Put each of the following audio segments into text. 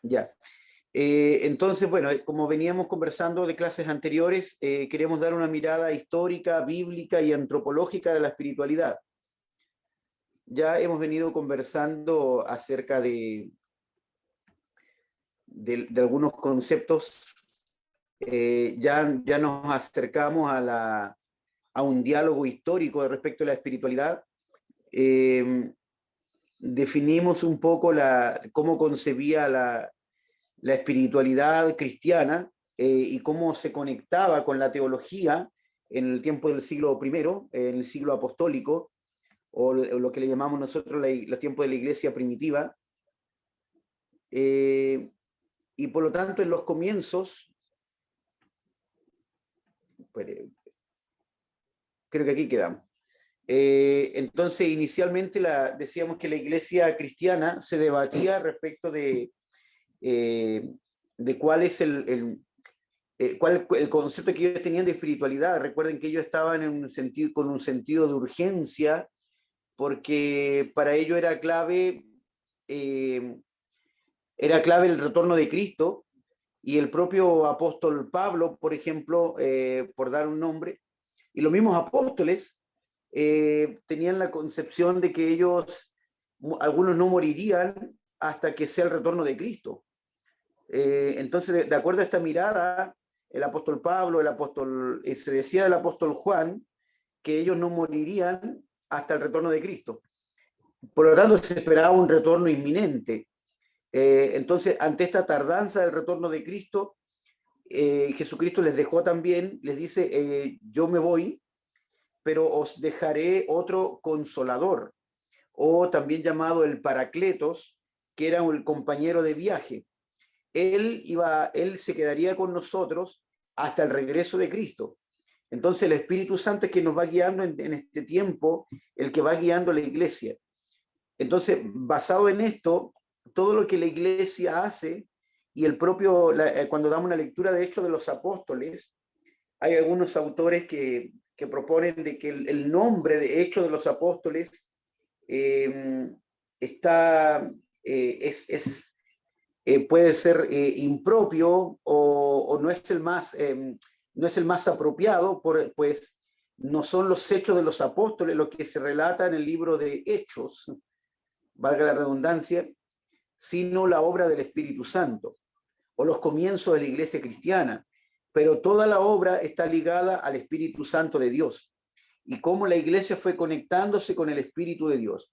Ya. Entonces, bueno, como veníamos conversando de clases anteriores, queremos dar una mirada histórica, bíblica y antropológica de la espiritualidad. Ya hemos venido conversando acerca de algunos conceptos, ya nos acercamos a un diálogo histórico respecto a la espiritualidad. Eh, Definimos un poco cómo concebía la espiritualidad cristiana, y cómo se conectaba con la teología en el tiempo del siglo primero, en el siglo apostólico, o lo que le llamamos nosotros los tiempos de la iglesia primitiva. Eh, y por lo tanto, en los comienzos, pues, creo que aquí quedamos. Entonces, inicialmente decíamos que la iglesia cristiana se debatía respecto eh, de cuál es el concepto que ellos tenían de espiritualidad. Recuerden que ellos estaban con un sentido de urgencia, porque para ellos eh, era clave el retorno de Cristo, y el propio apóstol Pablo, por ejemplo, por dar un nombre, y los mismos apóstoles tenían la concepción de que algunos no morirían hasta que sea el retorno de Cristo. Entonces, de acuerdo a esta mirada, el apóstol Pablo, se decía del apóstol Juan, que ellos no morirían hasta el retorno de Cristo. Por lo tanto, se esperaba un retorno inminente. Entonces, ante esta tardanza del retorno de Cristo, Jesucristo les dejó también, les dice, yo me voy, pero os dejaré otro consolador, o también llamado el Paracletos, que era el compañero de viaje. Él se quedaría con nosotros hasta el regreso de Cristo. Entonces el Espíritu Santo es quien nos va guiando en este tiempo, el que va guiando a la iglesia. Entonces, basado en esto, todo lo que la iglesia hace, y cuando damos una lectura de Hechos de los Apóstoles, hay algunos autores que proponen de que el nombre de Hechos de los Apóstoles eh, está, puede ser impropio, o no es el más apropiado, pues no son los hechos de los apóstoles lo que se relata en el libro de Hechos, valga la redundancia, sino la obra del Espíritu Santo, o los comienzos de la iglesia cristiana. Pero toda la obra está ligada al Espíritu Santo de Dios, y cómo la iglesia fue conectándose con el Espíritu de Dios.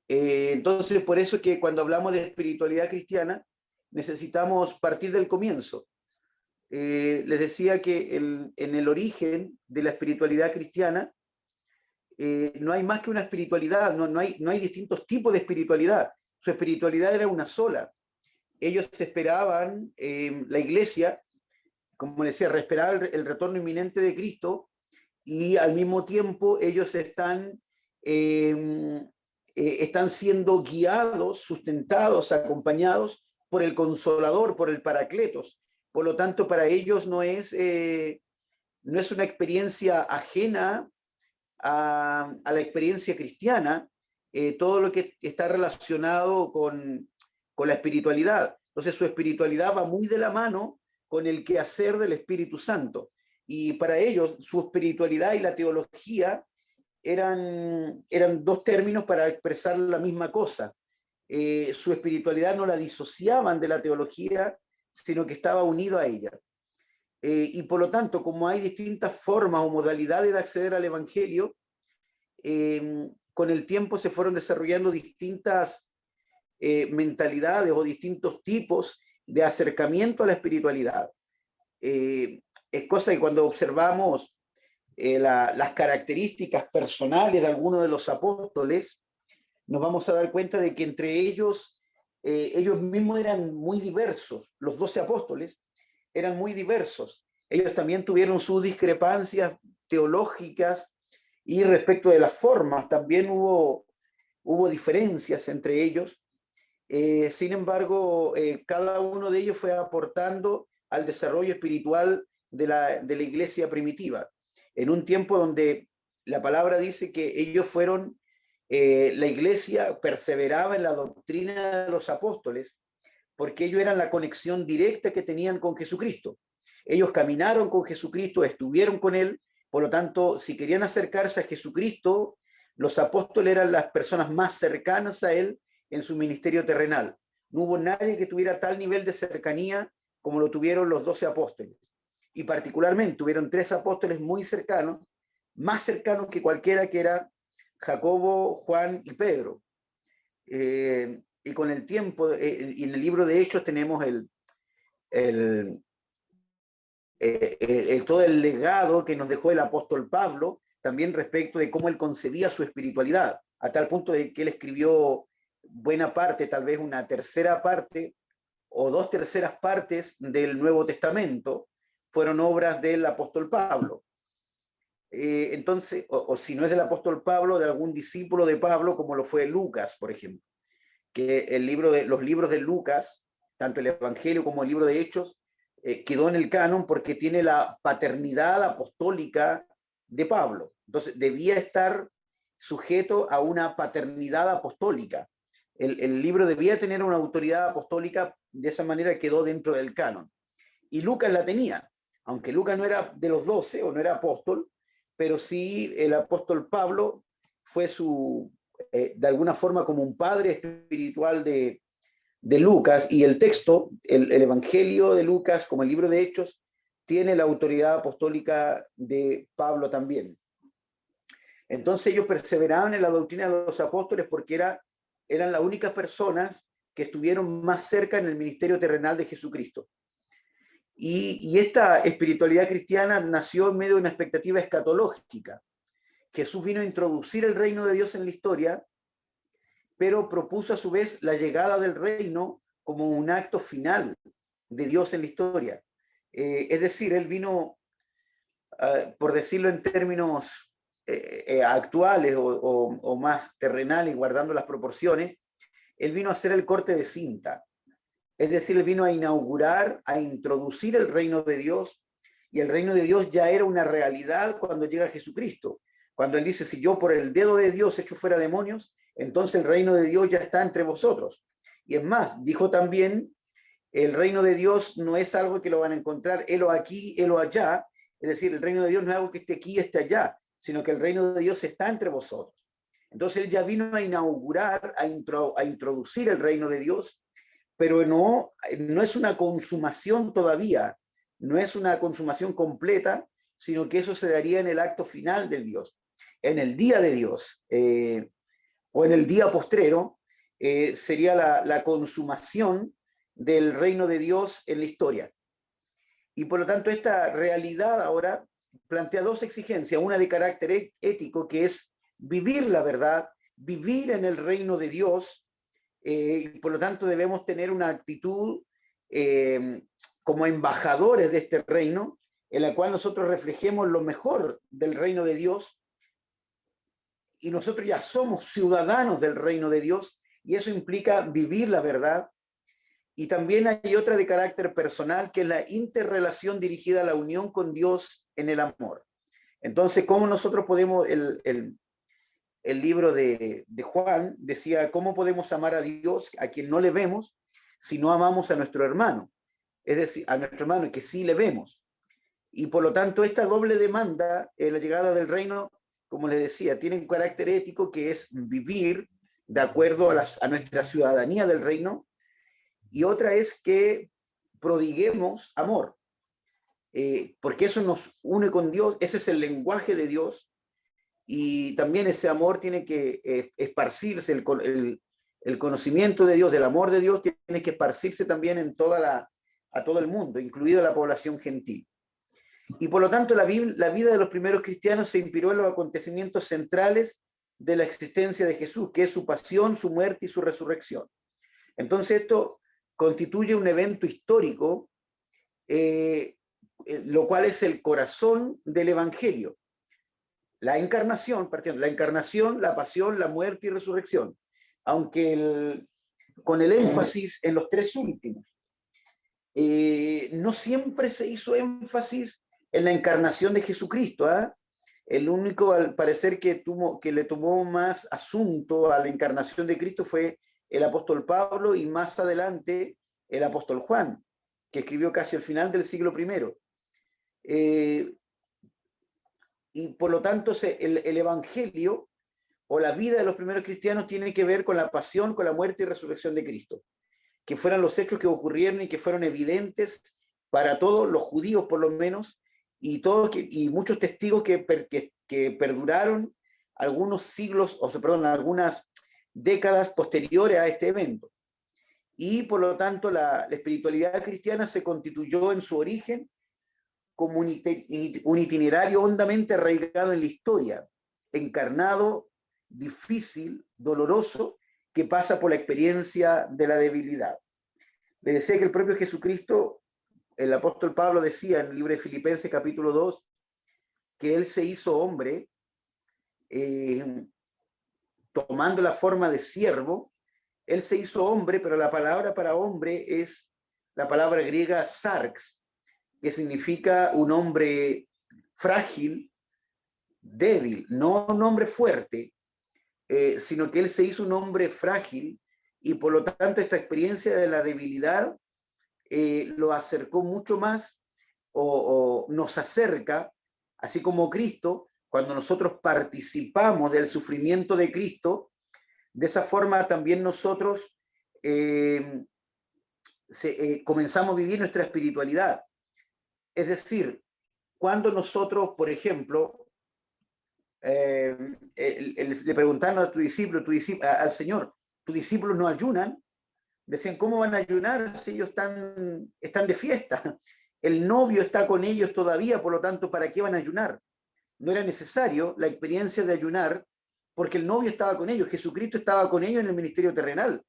Entonces, por eso es que cuando hablamos de espiritualidad cristiana, necesitamos partir del comienzo. Les decía que en el origen de la espiritualidad cristiana, no hay más que una espiritualidad, no hay distintos tipos de espiritualidad. Su espiritualidad era una sola. Ellos esperaban, la iglesia, como les decía, esperaba el retorno inminente de Cristo, y al mismo tiempo ellos están siendo guiados, sustentados, acompañados por el Consolador, por el Paracletos. Por lo tanto, para ellos no es una experiencia ajena a la experiencia cristiana, todo lo que está relacionado con la espiritualidad. Entonces, su espiritualidad va muy de la mano con el quehacer del Espíritu Santo. Y para ellos, su espiritualidad y la teología eran dos términos para expresar la misma cosa. Su espiritualidad no la disociaban de la teología, sino que estaba unido a ella. Y por lo tanto, como hay distintas formas o modalidades de acceder al Evangelio, con el tiempo se fueron desarrollando distintas mentalidades o distintos tipos de acercamiento a la espiritualidad. Es cosa que cuando observamos las características personales de algunos de los apóstoles, nos vamos a dar cuenta de que entre ellos mismos eran muy diversos. Los 12 apóstoles eran muy diversos. Ellos también tuvieron sus discrepancias teológicas, y respecto de las formas también hubo diferencias entre ellos. Sin embargo, cada uno de ellos fue aportando al desarrollo espiritual de la iglesia primitiva, en un tiempo donde la palabra dice que la iglesia perseveraba en la doctrina de los apóstoles, porque ellos eran la conexión directa que tenían con Jesucristo. Ellos caminaron con Jesucristo, estuvieron con Él, por lo tanto, si querían acercarse a Jesucristo, los apóstoles eran las personas más cercanas a Él en su ministerio terrenal. No hubo nadie que tuviera tal nivel de cercanía como lo tuvieron los 12 apóstoles. Y particularmente tuvieron 3 apóstoles muy cercanos, más cercanos que cualquiera, que era Jacobo, Juan y Pedro. Y con el tiempo, y en el libro de Hechos tenemos todo el legado que nos dejó el apóstol Pablo, también respecto de cómo él concebía su espiritualidad, a tal punto de que él escribió buena parte, tal vez una tercera parte o 2/3 partes del Nuevo Testamento, fueron obras del apóstol Pablo. Entonces, o si no es del apóstol Pablo, de algún discípulo de Pablo, como lo fue Lucas, por ejemplo, que los libros de Lucas, tanto el Evangelio como el libro de Hechos, quedó en el canon porque tiene la paternidad apostólica de Pablo. Entonces, debía estar sujeto a una paternidad apostólica. El libro debía tener una autoridad apostólica, de esa manera quedó dentro del canon. Y Lucas la tenía, aunque Lucas no era de los 12 o no era apóstol, pero sí el apóstol Pablo fue de alguna forma como un padre espiritual de Lucas, y el texto, el Evangelio de Lucas, como el libro de Hechos, tiene la autoridad apostólica de Pablo también. Entonces ellos perseveraban en la doctrina de los apóstoles porque eran las únicas personas que estuvieron más cerca en el ministerio terrenal de Jesucristo. Y esta espiritualidad cristiana nació en medio de una expectativa escatológica. Jesús vino a introducir el reino de Dios en la historia, pero propuso a su vez la llegada del reino como un acto final de Dios en la historia. Es decir, él vino, por decirlo en términos actuales o más terrenales, guardando las proporciones, él vino a hacer el corte de cinta. Es decir, él vino a inaugurar, a introducir el reino de Dios, y el reino de Dios ya era una realidad cuando llega Jesucristo. Cuando él dice, si yo por el dedo de Dios echo fuera demonios, entonces el reino de Dios ya está entre vosotros. Y es más, dijo también, el reino de Dios no es algo que lo van a encontrar helo aquí, helo allá. Es decir, el reino de Dios no es algo que esté aquí, esté allá, sino que el reino de Dios está entre vosotros. Entonces él ya vino a inaugurar, a introducir el reino de Dios, pero no es una consumación todavía, no es una consumación completa, sino que eso se daría en el acto final del Dios, en el día de Dios, o en el día postrero, sería la consumación del reino de Dios en la historia. Y por lo tanto, esta realidad ahora plantea 2 exigencias, una de carácter ético, que es vivir la verdad, vivir en el reino de Dios, y por lo tanto debemos tener una actitud como embajadores de este reino, en la cual nosotros reflejemos lo mejor del reino de Dios, y nosotros ya somos ciudadanos del reino de Dios, y eso implica vivir la verdad. Y también hay otra de carácter personal, que es la interrelación dirigida a la unión con Dios en el amor. Entonces, ¿cómo nosotros podemos, el libro de Juan decía, ¿cómo podemos amar a Dios a quien no le vemos si no amamos a nuestro hermano? Es decir, a nuestro hermano que sí le vemos. Y por lo tanto, esta doble demanda en la llegada del reino, como les decía, tiene un carácter ético, que es vivir de acuerdo a nuestra ciudadanía del reino, y otra es que prodiguemos amor, porque eso nos une con Dios, ese es el lenguaje de Dios, y también ese amor tiene que esparcirse, el conocimiento de Dios, del amor de Dios, tiene que esparcirse también a todo el mundo, incluida la población gentil. Y por lo tanto, la vida de los primeros cristianos se inspiró en los acontecimientos centrales de la existencia de Jesús, que es su pasión, su muerte y su resurrección. Entonces, esto constituye un evento histórico, lo cual es el corazón del Evangelio. La encarnación, la pasión, la muerte y resurrección, aunque con el énfasis en los 3 últimos. No siempre se hizo énfasis en la encarnación de Jesucristo. El único, al parecer, que le tomó más asunto a la encarnación de Cristo fue el apóstol Pablo, y más adelante el apóstol Juan, que escribió casi al final del siglo I. Y por lo tanto el Evangelio o la vida de los primeros cristianos tiene que ver con la pasión, con la muerte y resurrección de Cristo, que fueran los hechos que ocurrieron y que fueron evidentes para todos los judíos por lo menos, y muchos testigos que perduraron algunos siglos, perdón, algunas décadas posteriores a este evento. Y por lo tanto la espiritualidad cristiana se constituyó en su origen como un itinerario hondamente arraigado en la historia, encarnado, difícil, doloroso, que pasa por la experiencia de la debilidad. Le decía que el propio Jesucristo, el apóstol Pablo decía en el libro de Filipenses capítulo 2, que él se hizo hombre, tomando la forma de siervo. Él se hizo hombre, pero la palabra para hombre es la palabra griega sarx, que significa un hombre frágil, débil, no un hombre fuerte, sino que él se hizo un hombre frágil, y por lo tanto esta experiencia de la debilidad lo acercó mucho más, o nos acerca, así como Cristo, cuando nosotros participamos del sufrimiento de Cristo, de esa forma también nosotros comenzamos a vivir nuestra espiritualidad. Es decir, cuando nosotros, por ejemplo, le preguntaron a tu discípulo, al Señor, ¿tus discípulos no ayunan? Decían, ¿cómo van a ayunar si ellos están de fiesta? El novio está con ellos todavía, por lo tanto, ¿para qué van a ayunar? No era necesario la experiencia de ayunar, porque el novio estaba con ellos, Jesucristo estaba con ellos en el ministerio terrenal.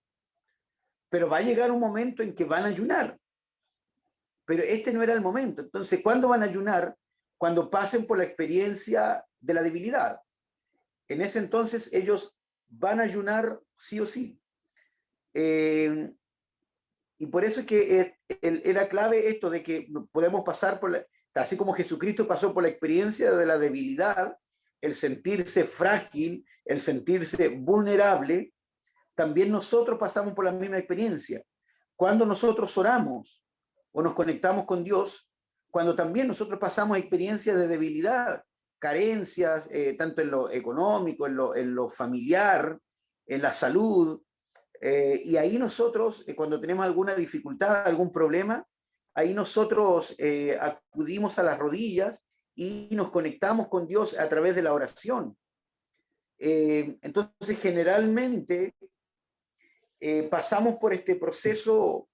Pero va a llegar un momento en que van a ayunar. Pero este no era el momento. Entonces, ¿cuándo van a ayunar? Cuando pasen por la experiencia de la debilidad. En ese entonces ellos van a ayunar sí o sí. Y por eso es que era clave esto de que podemos pasar así como Jesucristo pasó por la experiencia de la debilidad, el sentirse frágil, el sentirse vulnerable, también nosotros pasamos por la misma experiencia. Cuando nosotros oramos o nos conectamos con Dios, cuando también nosotros pasamos experiencias de debilidad, carencias, tanto en lo económico, en lo familiar, en la salud, y ahí nosotros, cuando tenemos alguna dificultad, algún problema, ahí nosotros acudimos a las rodillas y nos conectamos con Dios a través de la oración. Entonces, generalmente pasamos por este proceso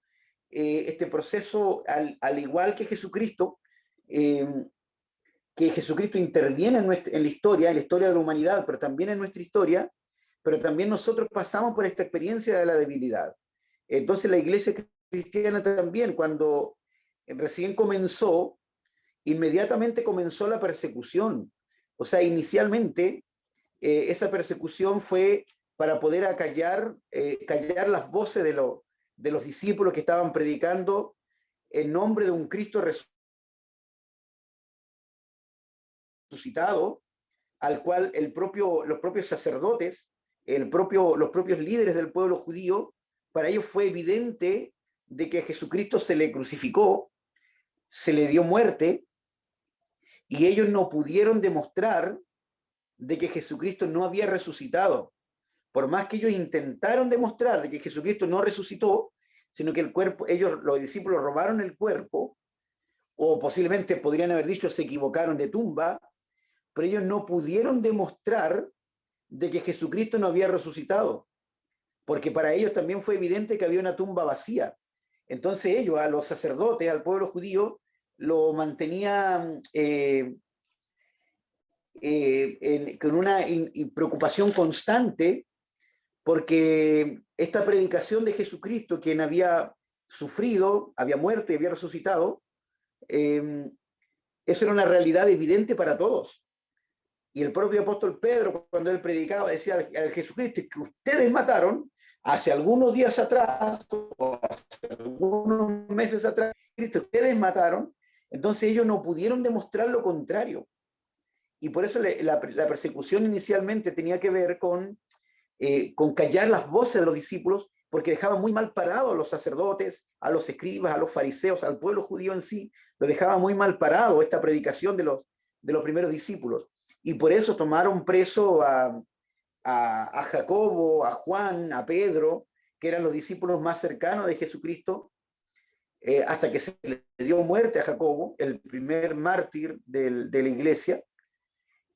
al igual que Jesucristo, que Jesucristo interviene en la historia de la humanidad, pero también en nuestra historia, pero también nosotros pasamos por esta experiencia de la debilidad. Entonces la iglesia cristiana también, cuando recién comenzó, inmediatamente comenzó la persecución. O sea, inicialmente esa persecución fue para poder callar las voces de los discípulos que estaban predicando en nombre de un Cristo resucitado, al cual los propios sacerdotes, los propios líderes del pueblo judío, para ellos fue evidente de que a Jesucristo se le crucificó, se le dio muerte, y ellos no pudieron demostrar de que Jesucristo no había resucitado. Por más que ellos intentaron demostrar de que Jesucristo no resucitó, sino que los discípulos robaron el cuerpo, o posiblemente podrían haber dicho se equivocaron de tumba, pero ellos no pudieron demostrar de que Jesucristo no había resucitado, porque para ellos también fue evidente que había una tumba vacía. Entonces ellos, a los sacerdotes, al pueblo judío, lo mantenían con una preocupación constante, porque esta predicación de Jesucristo, quien había sufrido, había muerto y había resucitado, eso era una realidad evidente para todos. Y el propio apóstol Pedro, cuando él predicaba, decía al Jesucristo que ustedes mataron hace algunos días atrás, o hace algunos meses atrás, Cristo, ustedes mataron. Entonces ellos no pudieron demostrar lo contrario. Y por eso la persecución inicialmente tenía que ver con callar las voces de los discípulos porque dejaba muy mal parado a los sacerdotes, a los escribas, a los fariseos, al pueblo judío en sí, lo dejaba muy mal parado esta predicación de los primeros discípulos. Y por eso tomaron preso a Jacobo, a Juan, a Pedro, que eran los discípulos más cercanos de Jesucristo, hasta que se le dio muerte a Jacobo, el primer mártir de la iglesia,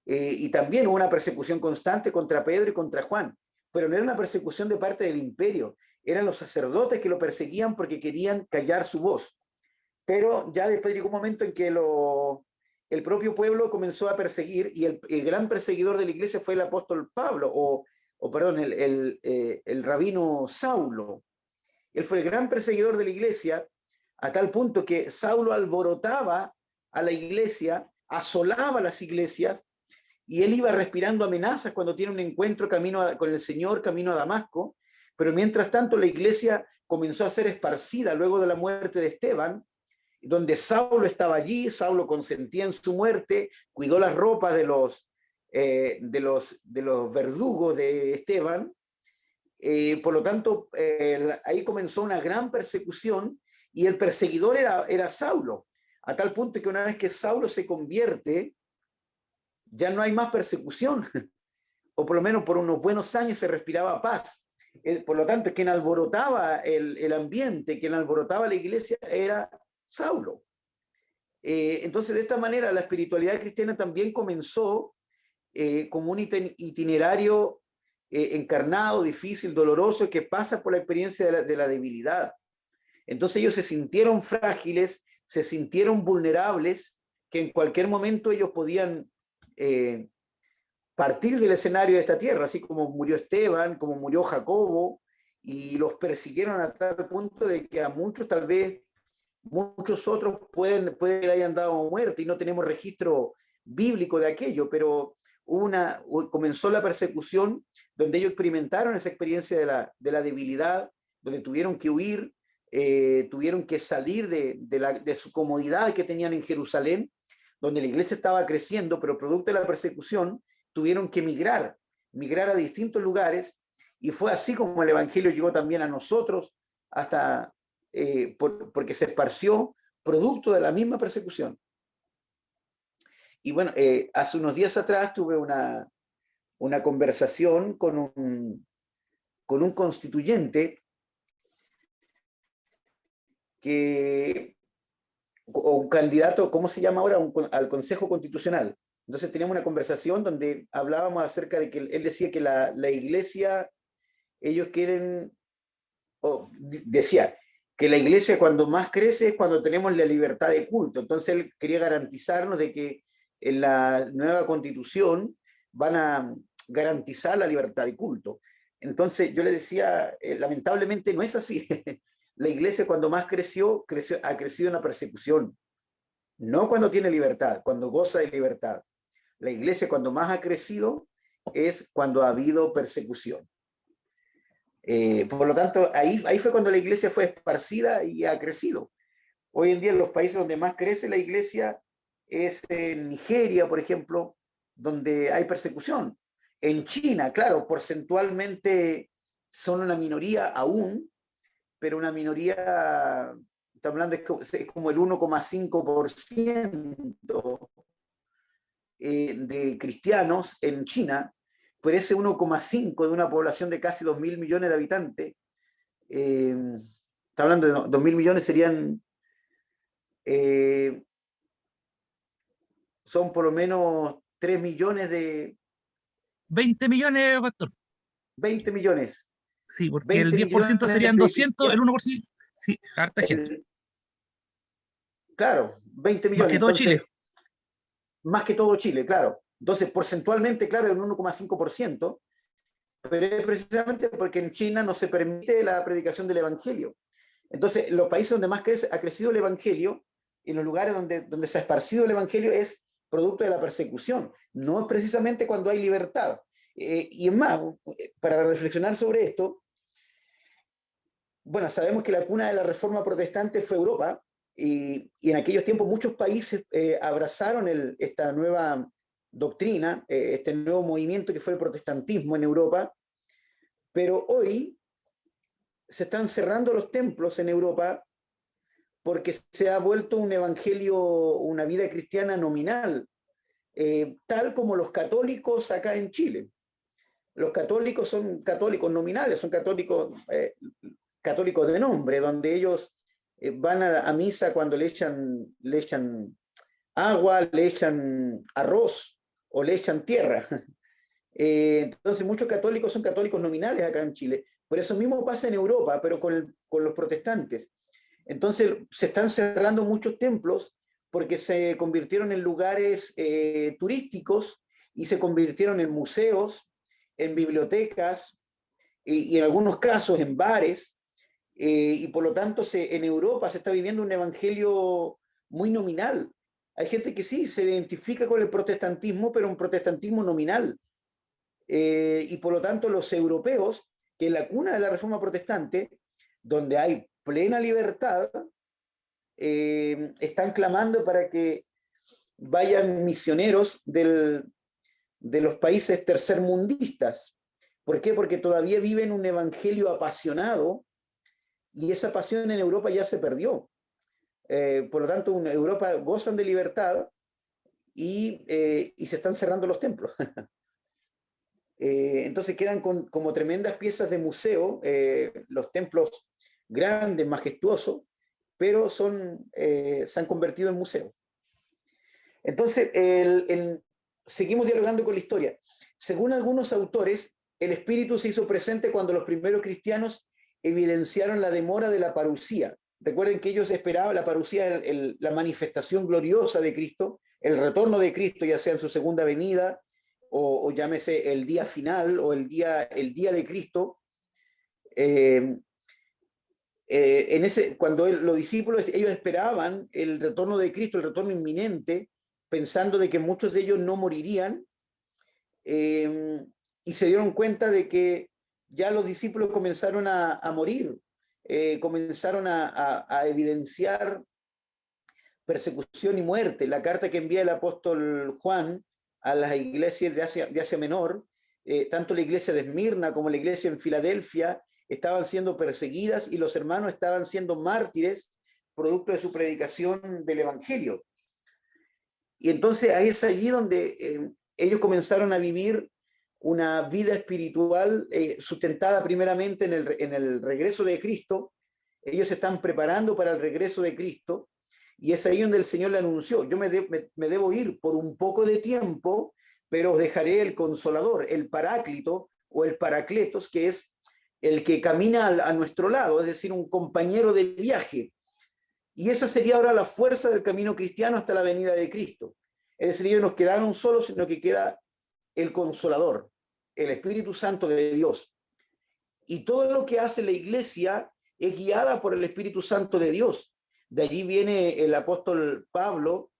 y también hubo una persecución constante contra Pedro y contra Juan, pero no era una persecución de parte del imperio, eran los sacerdotes que lo perseguían porque querían callar su voz. Pero ya después llegó un momento en que el propio pueblo comenzó a perseguir, y el gran perseguidor de la iglesia fue el apóstol Pablo, o perdón, el rabino Saulo. Él fue el gran perseguidor de la iglesia, a tal punto que Saulo alborotaba a la iglesia, asolaba las iglesias, y él iba respirando amenazas cuando tiene un encuentro con el Señor, camino a Damasco, pero mientras tanto la iglesia comenzó a ser esparcida luego de la muerte de Esteban, donde Saulo estaba allí, Saulo consentía en su muerte, cuidó las ropas de los verdugos de Esteban, por lo tanto, ahí comenzó una gran persecución, y el perseguidor era Saulo, a tal punto que una vez que Saulo se convierte, ya no hay más persecución, o por lo menos por unos buenos años se respiraba paz. Por lo tanto, quien alborotaba el ambiente, quien alborotaba la iglesia era Saulo. Entonces, de esta manera, la espiritualidad cristiana también comenzó como un itinerario encarnado, difícil, doloroso, que pasa por la experiencia de la debilidad. Entonces ellos se sintieron frágiles, se sintieron vulnerables, que en cualquier momento ellos podían partir del escenario de esta tierra, así como murió Esteban, como murió Jacobo, y los persiguieron a tal punto de que a muchos tal vez muchos otros pueden que hayan dado muerte, y no tenemos registro bíblico de aquello, pero comenzó la persecución donde ellos experimentaron esa experiencia de la debilidad, donde tuvieron que huir, tuvieron que salir de su comodidad que tenían en Jerusalén, donde la iglesia estaba creciendo, pero producto de la persecución tuvieron que migrar a distintos lugares, y fue así como el Evangelio llegó también a nosotros, hasta porque se esparció producto de la misma persecución. Y bueno, hace unos días atrás tuve una conversación con un constituyente o un candidato, ¿cómo se llama ahora? Al Consejo Constitucional. Entonces teníamos una conversación donde hablábamos acerca de que él decía que la iglesia, ellos quieren, o decía, que la iglesia cuando más crece es cuando tenemos la libertad de culto. Entonces él quería garantizarnos de que en la nueva constitución van a garantizar la libertad de culto. Entonces yo le decía, lamentablemente no es así. La iglesia cuando más ha crecido en la persecución, no cuando tiene libertad, cuando goza de libertad. La iglesia cuando más ha crecido es cuando ha habido persecución. Por lo tanto, ahí fue cuando la iglesia fue esparcida y ha crecido. Hoy en día en los países donde más crece la iglesia es en Nigeria, por ejemplo, donde hay persecución. En China, claro, porcentualmente son una minoría aún, pero una minoría, está hablando, es como el 1,5% de cristianos en China, pero ese 1,5 de una población de casi 2.000 millones de habitantes, está hablando de 2.000 millones, son por lo menos 3 millones de... 20 millones, pastor. 20 millones. Sí, porque el 20 10% millones serían de 200, el cristianos. 1%, sí, harta gente. Claro, 20 Más millones. que todo Chile. Entonces, más que todo Chile, claro. Entonces, porcentualmente, claro, es un 1,5%, pero es precisamente porque en China no se permite la predicación del Evangelio. Entonces, los países donde más ha crecido el Evangelio, en los lugares donde se ha esparcido el Evangelio, es producto de la persecución, no es precisamente cuando hay libertad. Y es más, para reflexionar sobre esto, bueno, sabemos que la cuna de la Reforma Protestante fue Europa, y en aquellos tiempos muchos países abrazaron esta nueva doctrina, este nuevo movimiento que fue el protestantismo en Europa, pero hoy se están cerrando los templos en Europa porque se ha vuelto un evangelio, una vida cristiana nominal, tal como los católicos acá en Chile. Los católicos son católicos nominales, son católicos de nombre, donde ellos van a misa cuando le echan agua, le echan arroz o le echan tierra. Entonces muchos católicos son católicos nominales acá en Chile. Por eso mismo pasa en Europa, pero con los protestantes. Entonces se están cerrando muchos templos porque se convirtieron en lugares turísticos y se convirtieron en museos, en bibliotecas y en algunos casos en bares. Y por lo tanto en Europa se está viviendo un evangelio muy nominal. Hay gente que sí se identifica con el protestantismo, pero un protestantismo nominal. Y por lo tanto los europeos, que es la cuna de la Reforma Protestante, donde hay plena libertad, están clamando para que vayan misioneros de los países tercermundistas. ¿Por qué? Porque todavía viven un evangelio apasionado y esa pasión en Europa ya se perdió. Por lo tanto, en Europa gozan de libertad y se están cerrando los templos. Entonces quedan como tremendas piezas de museo, los templos grandes, majestuosos, pero se han convertido en museos. Entonces, seguimos dialogando con la historia. Según algunos autores, el espíritu se hizo presente cuando los primeros cristianos evidenciaron la demora de la parusía. Recuerden que ellos esperaban la parusía, la manifestación gloriosa de Cristo, el retorno de Cristo, ya sea en su segunda venida, o llámese el día final, o el día de Cristo. Cuando los discípulos, ellos esperaban el retorno de Cristo, el retorno inminente, pensando de que muchos de ellos no morirían, y se dieron cuenta de que ya los discípulos comenzaron a morir, comenzaron a evidenciar persecución y muerte. La carta que envía el apóstol Juan a las iglesias de Asia Menor, tanto la iglesia de Esmirna como la iglesia en Filadelfia, estaban siendo perseguidas y los hermanos estaban siendo mártires producto de su predicación del evangelio. Y entonces ahí es allí donde ellos comenzaron a vivir una vida espiritual sustentada primeramente en el regreso de Cristo. Ellos se están preparando para el regreso de Cristo y es ahí donde el Señor le anunció: yo me debo ir por un poco de tiempo, pero os dejaré el Consolador, el Paráclito o el Paracletos, que es el que camina a nuestro lado, es decir, un compañero de viaje. Y esa sería ahora la fuerza del camino cristiano hasta la venida de Cristo. Es decir, ellos no quedaron solos, sino que queda el Consolador, el Espíritu Santo de Dios. Y todo lo que hace la iglesia es guiada por el Espíritu Santo de Dios. De allí viene el apóstol Pablo,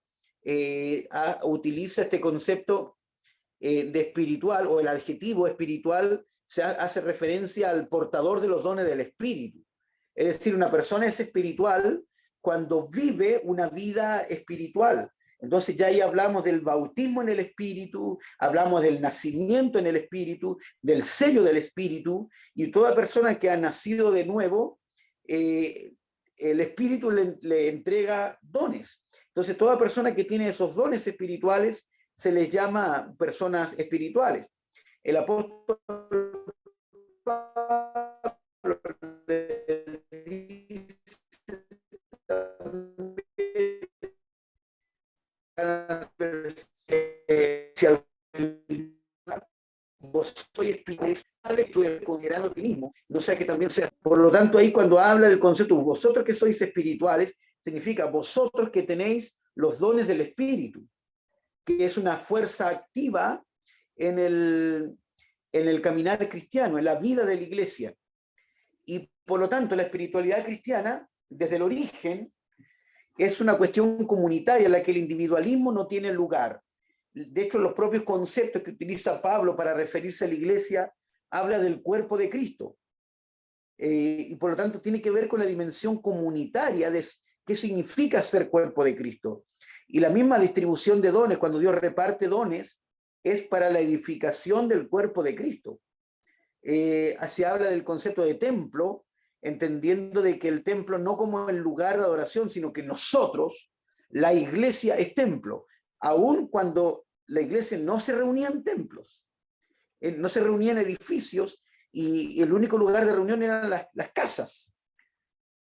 utiliza este concepto de espiritual, o el adjetivo espiritual hace referencia al portador de los dones del Espíritu. Es decir, una persona es espiritual cuando vive una vida espiritual. Entonces ya ahí hablamos del bautismo en el Espíritu, hablamos del nacimiento en el Espíritu, del sello del Espíritu, y toda persona que ha nacido de nuevo, el Espíritu le entrega dones. Entonces toda persona que tiene esos dones espirituales se les llama personas espirituales. El apóstol Pablo le dice vos sois espirituales, considerando a ti mismo, no sea que también sea. Por lo tanto, ahí cuando habla del concepto vosotros que sois espirituales, significa vosotros que tenéis los dones del Espíritu, que es una fuerza activa en el caminar cristiano, en la vida de la iglesia. Y por lo tanto, la espiritualidad cristiana, desde el origen, es una cuestión comunitaria en la que el individualismo no tiene lugar. De hecho, los propios conceptos que utiliza Pablo para referirse a la iglesia habla del cuerpo de Cristo. Y por lo tanto tiene que ver con la dimensión comunitaria de qué significa ser cuerpo de Cristo. Y la misma distribución de dones, cuando Dios reparte dones, es para la edificación del cuerpo de Cristo. Se habla del concepto de templo, entendiendo de que el templo no como el lugar de adoración, sino que nosotros, la iglesia es templo, aun cuando la iglesia no se reunía en templos, no se reunía en edificios, y el único lugar de reunión eran las casas.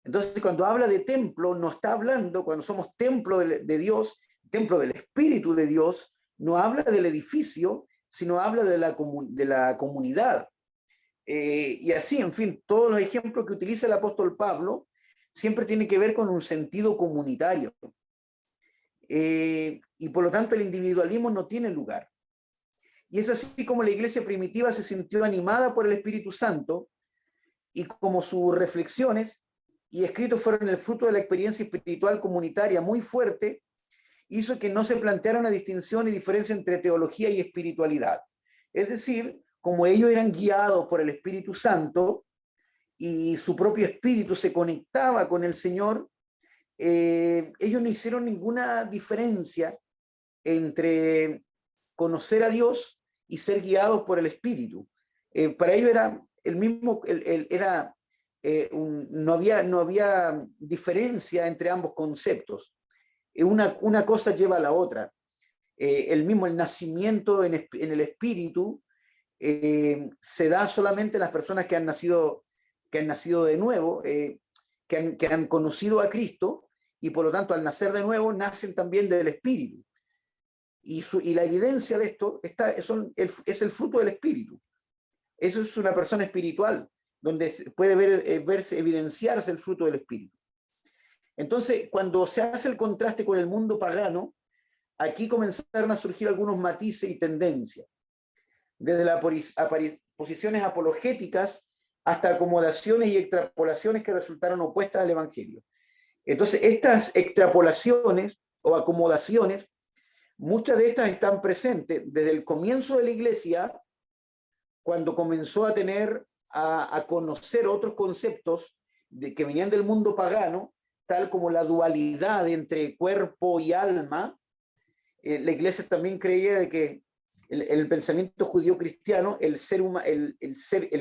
Entonces, cuando habla de templo, no está hablando, cuando somos templo de Dios, templo del Espíritu de Dios, no habla del edificio, sino habla de la comunidad. Y así, en fin, todos los ejemplos que utiliza el apóstol Pablo siempre tienen que ver con un sentido comunitario. Y por lo tanto el individualismo no tiene lugar. Y es así como la iglesia primitiva se sintió animada por el Espíritu Santo, y como sus reflexiones y escritos fueron el fruto de la experiencia espiritual comunitaria muy fuerte, hizo que no se planteara una distinción y diferencia entre teología y espiritualidad. Es decir, como ellos eran guiados por el Espíritu Santo y su propio espíritu se conectaba con el Señor, ellos no hicieron ninguna diferencia entre conocer a Dios y ser guiados por el Espíritu. Para ellos era el mismo, no había diferencia entre ambos conceptos. Una cosa lleva a la otra. El nacimiento en el Espíritu se da solamente a las personas que han nacido de nuevo, que han conocido a Cristo, y por lo tanto al nacer de nuevo nacen también del Espíritu. Y la evidencia de esto es el fruto del Espíritu. Eso es una persona espiritual, donde puede evidenciarse el fruto del Espíritu. Entonces, cuando se hace el contraste con el mundo pagano, aquí comenzaron a surgir algunos matices y tendencias, desde las posiciones apologéticas hasta acomodaciones y extrapolaciones que resultaron opuestas al Evangelio. Entonces, estas extrapolaciones o acomodaciones, muchas de estas están presentes desde el comienzo de la iglesia, cuando comenzó a conocer otros conceptos que venían del mundo pagano, tal como la dualidad entre cuerpo y alma. La iglesia también creía de que el pensamiento judío cristiano, el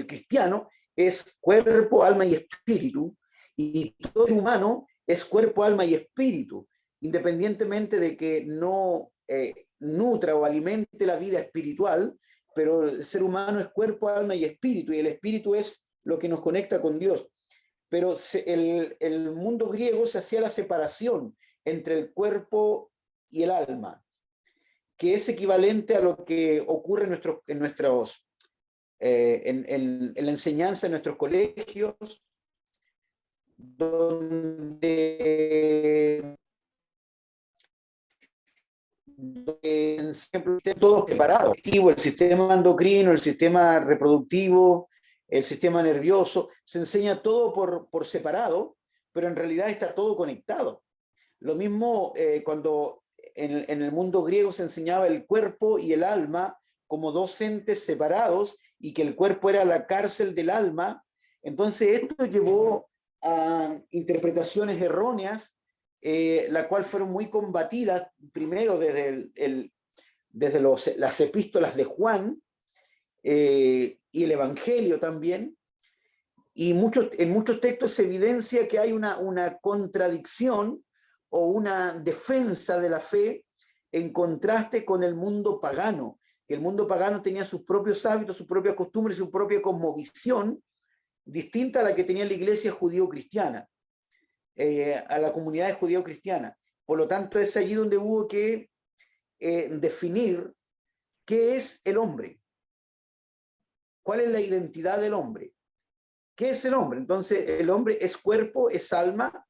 cristiano es cuerpo, alma y espíritu, y todo ser humano es cuerpo, alma y espíritu, independientemente de que no nutra o alimente la vida espiritual, pero el ser humano es cuerpo, alma y espíritu, y el espíritu es lo que nos conecta con Dios. Pero el mundo griego se hacía la separación entre el cuerpo y el alma, que es equivalente a lo que ocurre en la enseñanza en nuestros colegios, donde siempre estén todos preparados. El sistema endocrino, el sistema reproductivo, el sistema nervioso, se enseña todo por separado, pero en realidad está todo conectado. Lo mismo cuando en el mundo griego se enseñaba el cuerpo y el alma como dos entes separados, y que el cuerpo era la cárcel del alma. Entonces esto llevó a interpretaciones erróneas, las cuales fueron muy combatidas, primero desde las epístolas de Juan y el Evangelio también, y en muchos textos se evidencia que hay una contradicción o una defensa de la fe en contraste con el mundo pagano, que el mundo pagano tenía sus propios hábitos, sus propias costumbres, su propia cosmovisión, distinta a la que tenía la iglesia judío-cristiana, a la comunidad judío-cristiana. Por lo tanto, es allí donde hubo que definir qué es el hombre, cuál es la identidad del hombre, qué es el hombre. Entonces, el hombre es cuerpo, es alma,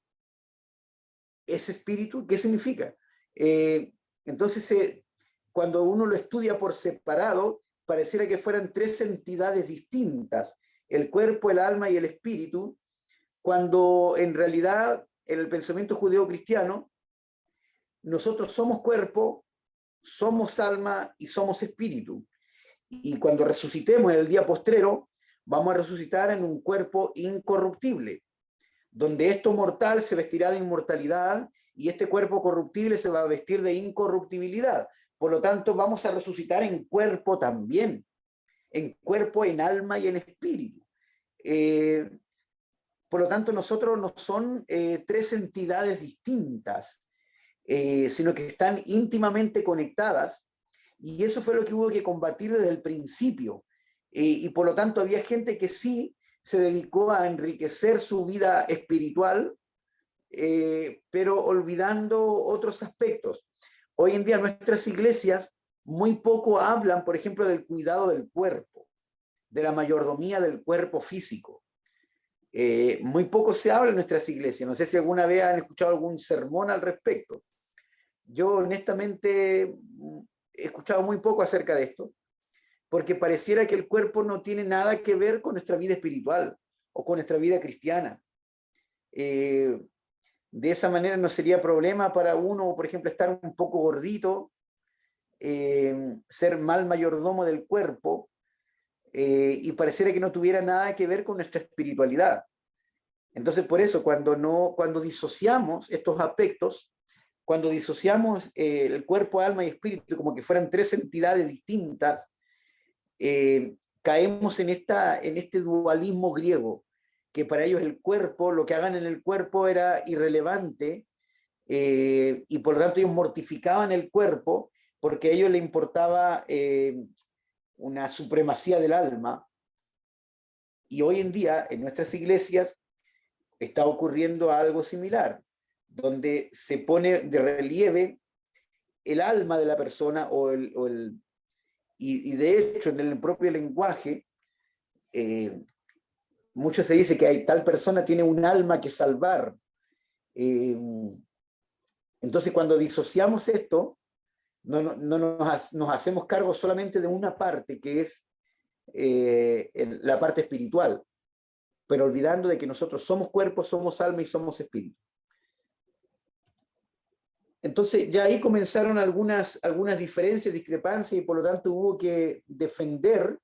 es espíritu. ¿Qué significa? Entonces, cuando uno lo estudia por separado, pareciera que fueran tres entidades distintas, el cuerpo, el alma y el espíritu, cuando en realidad en el pensamiento judeo-cristiano nosotros somos cuerpo, somos alma y somos espíritu. Y cuando resucitemos en el día postrero, vamos a resucitar en un cuerpo incorruptible, donde esto mortal se vestirá de inmortalidad y este cuerpo corruptible se va a vestir de incorruptibilidad. Por lo tanto, vamos a resucitar en cuerpo también, en cuerpo, en alma y en espíritu. Por lo tanto, nosotros no son tres entidades distintas, sino que están íntimamente conectadas, y eso fue lo que hubo que combatir desde el principio. Y por lo tanto había gente que sí se dedicó a enriquecer su vida espiritual, pero olvidando otros aspectos. Hoy en día nuestras iglesias muy poco hablan, por ejemplo, del cuidado del cuerpo, de la mayordomía del cuerpo físico. Muy poco se habla en nuestras iglesias. No sé si alguna vez han escuchado algún sermón al respecto. Yo honestamente he escuchado muy poco acerca de esto, porque pareciera que el cuerpo no tiene nada que ver con nuestra vida espiritual o con nuestra vida cristiana. De esa manera no sería problema para uno, por ejemplo, estar un poco gordito, ser mal mayordomo del cuerpo, y pareciera que no tuviera nada que ver con nuestra espiritualidad. Entonces, por eso, cuando disociamos estos aspectos, cuando disociamos el cuerpo, alma y espíritu como que fueran tres entidades distintas, caemos en este dualismo griego, que para ellos el cuerpo, lo que hagan en el cuerpo era irrelevante, y por lo tanto ellos mortificaban el cuerpo porque a ellos les importaba una supremacía del alma. Y hoy en día en nuestras iglesias está ocurriendo algo similar, donde se pone de relieve el alma de la persona y de hecho en el propio lenguaje, mucho se dice que tal persona tiene un alma que salvar. Entonces cuando disociamos esto, no nos hacemos cargo solamente de una parte, que es la parte espiritual, pero olvidando de que nosotros somos cuerpo, somos alma y somos espíritu. Entonces ya ahí comenzaron algunas diferencias, discrepancias, y por lo tanto hubo que defender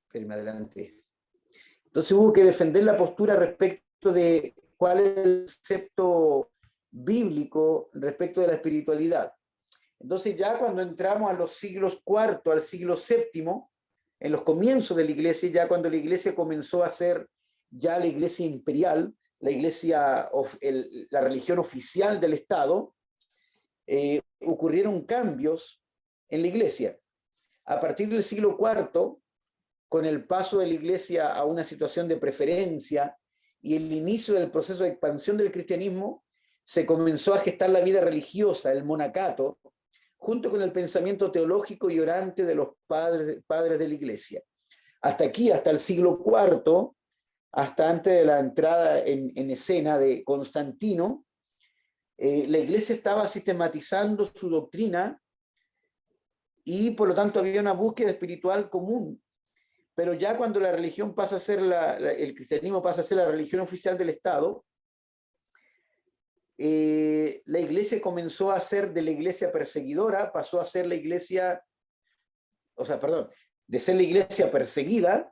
espérame, adelante. Entonces hubo que defender la postura respecto de cuál es el concepto bíblico respecto de la espiritualidad. Entonces ya cuando entramos a los siglos IV al siglo VII, en los comienzos de la iglesia, ya cuando la iglesia comenzó a ser ya la iglesia imperial, la religión oficial del Estado, ocurrieron cambios en la iglesia. A partir del siglo IV, con el paso de la iglesia a una situación de preferencia y el inicio del proceso de expansión del cristianismo, se comenzó a gestar la vida religiosa, el monacato, junto con el pensamiento teológico y orante de los padres de la iglesia. Hasta aquí, hasta el siglo IV, hasta antes de la entrada en escena de Constantino, la iglesia estaba sistematizando su doctrina y por lo tanto había una búsqueda espiritual común. Pero ya cuando la religión pasa a ser el cristianismo pasa a ser la religión oficial del Estado, la iglesia comenzó a ser de la iglesia perseguidora, pasó a ser la iglesia, de ser la iglesia perseguida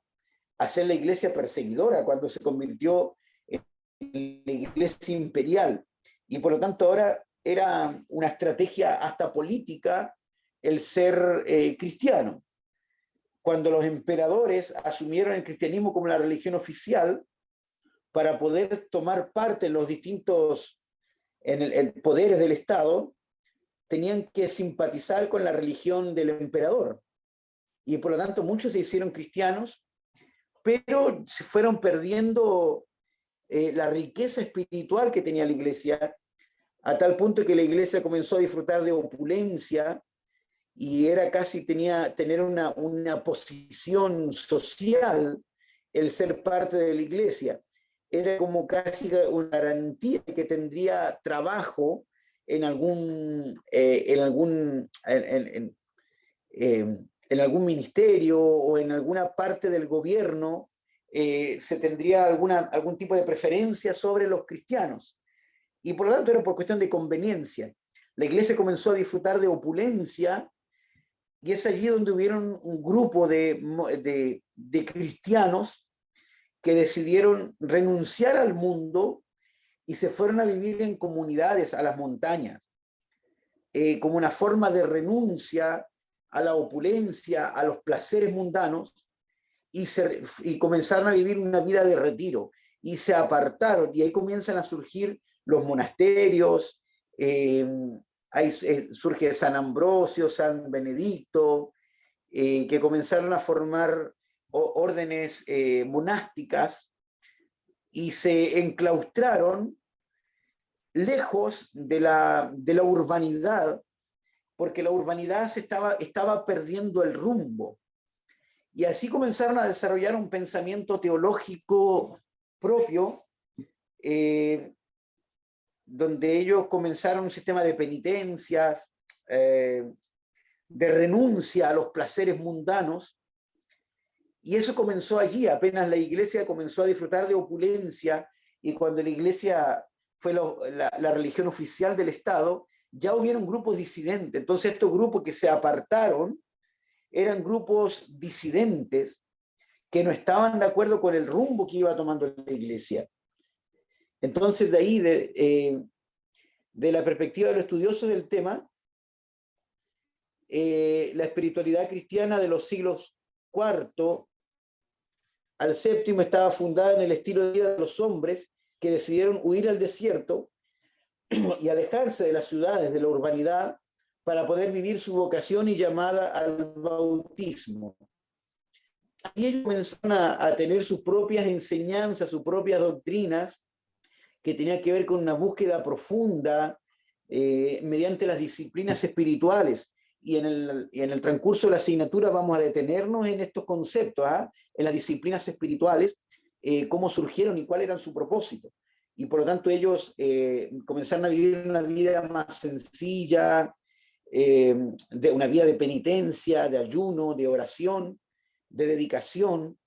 a ser la iglesia perseguidora, cuando se convirtió en la iglesia imperial. Y por lo tanto ahora era una estrategia hasta política el ser cristiano. Cuando los emperadores asumieron el cristianismo como la religión oficial, para poder tomar parte en los distintos poderes del Estado, tenían que simpatizar con la religión del emperador. Y por lo tanto muchos se hicieron cristianos, pero se fueron perdiendo la riqueza espiritual que tenía la iglesia, a tal punto que la iglesia comenzó a disfrutar de opulencia, y era casi tener una posición social el ser parte de la iglesia. Era como casi una garantía de que tendría trabajo en algún ministerio o en alguna parte del gobierno, se tendría algún tipo de preferencia sobre los cristianos. Y por lo tanto era por cuestión de conveniencia. La iglesia comenzó a disfrutar de opulencia, y es allí donde hubieron un grupo de cristianos que decidieron renunciar al mundo y se fueron a vivir en comunidades a las montañas, como una forma de renuncia a la opulencia, a los placeres mundanos, y comenzaron a vivir una vida de retiro y se apartaron, y ahí comienzan a surgir los monasterios, ahí surge San Ambrosio, San Benedicto, que comenzaron a formar órdenes monásticas y se enclaustraron lejos de la urbanidad, porque la urbanidad estaba perdiendo el rumbo. Y así comenzaron a desarrollar un pensamiento teológico propio, donde ellos comenzaron un sistema de penitencias, de renuncia a los placeres mundanos, y eso comenzó allí, apenas la iglesia comenzó a disfrutar de opulencia, y cuando la iglesia fue la religión oficial del Estado, ya hubieron grupos disidentes. Entonces estos grupos que se apartaron eran grupos disidentes que no estaban de acuerdo con el rumbo que iba tomando la iglesia. Entonces de ahí, de la perspectiva de los estudiosos del tema, la espiritualidad cristiana de los siglos IV al VII estaba fundada en el estilo de vida de los hombres que decidieron huir al desierto y alejarse de las ciudades, de la urbanidad, para poder vivir su vocación y llamada al bautismo. Y ellos comenzaron a tener sus propias enseñanzas, sus propias doctrinas, que tenían que ver con una búsqueda profunda mediante las disciplinas espirituales. Y en el transcurso de la asignatura vamos a detenernos en estos conceptos, en las disciplinas espirituales, cómo surgieron y cuál era su propósito. Y por lo tanto ellos comenzaron a vivir una vida más sencilla, de una vida de penitencia, de ayuno, de oración, de dedicación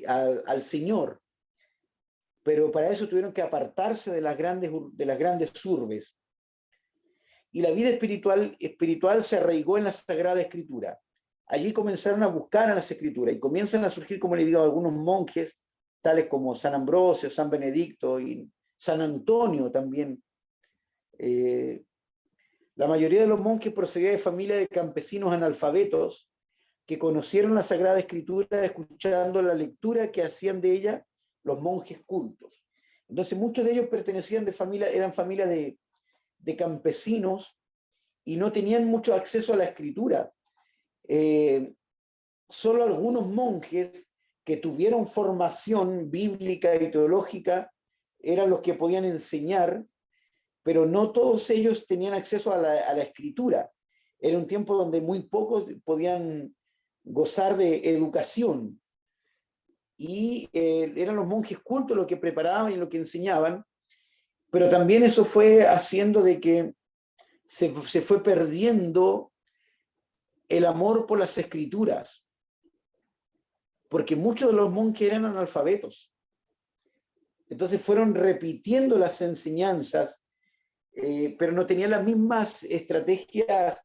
al Señor. Pero para eso tuvieron que apartarse de las grandes urbes. Y la vida espiritual se arraigó en la Sagrada Escritura. Allí comenzaron a buscar en las Escrituras y comienzan a surgir, como les digo, algunos monjes, tales como San Ambrosio, San Benedicto y San Antonio también. La mayoría de los monjes procedía de familias de campesinos analfabetos que conocieron la Sagrada Escritura escuchando la lectura que hacían de ella los monjes cultos. Entonces muchos de ellos pertenecían eran familias de campesinos y no tenían mucho acceso a la escritura. Solo algunos monjes que tuvieron formación bíblica y teológica eran los que podían enseñar, pero no todos ellos tenían acceso a la escritura. Era un tiempo donde muy pocos podían gozar de educación. Y eran los monjes cultos los que preparaban y los que enseñaban, pero también eso fue haciendo de que se fue perdiendo el amor por las escrituras, porque muchos de los monjes eran analfabetos. Entonces fueron repitiendo las enseñanzas, pero no tenían las mismas estrategias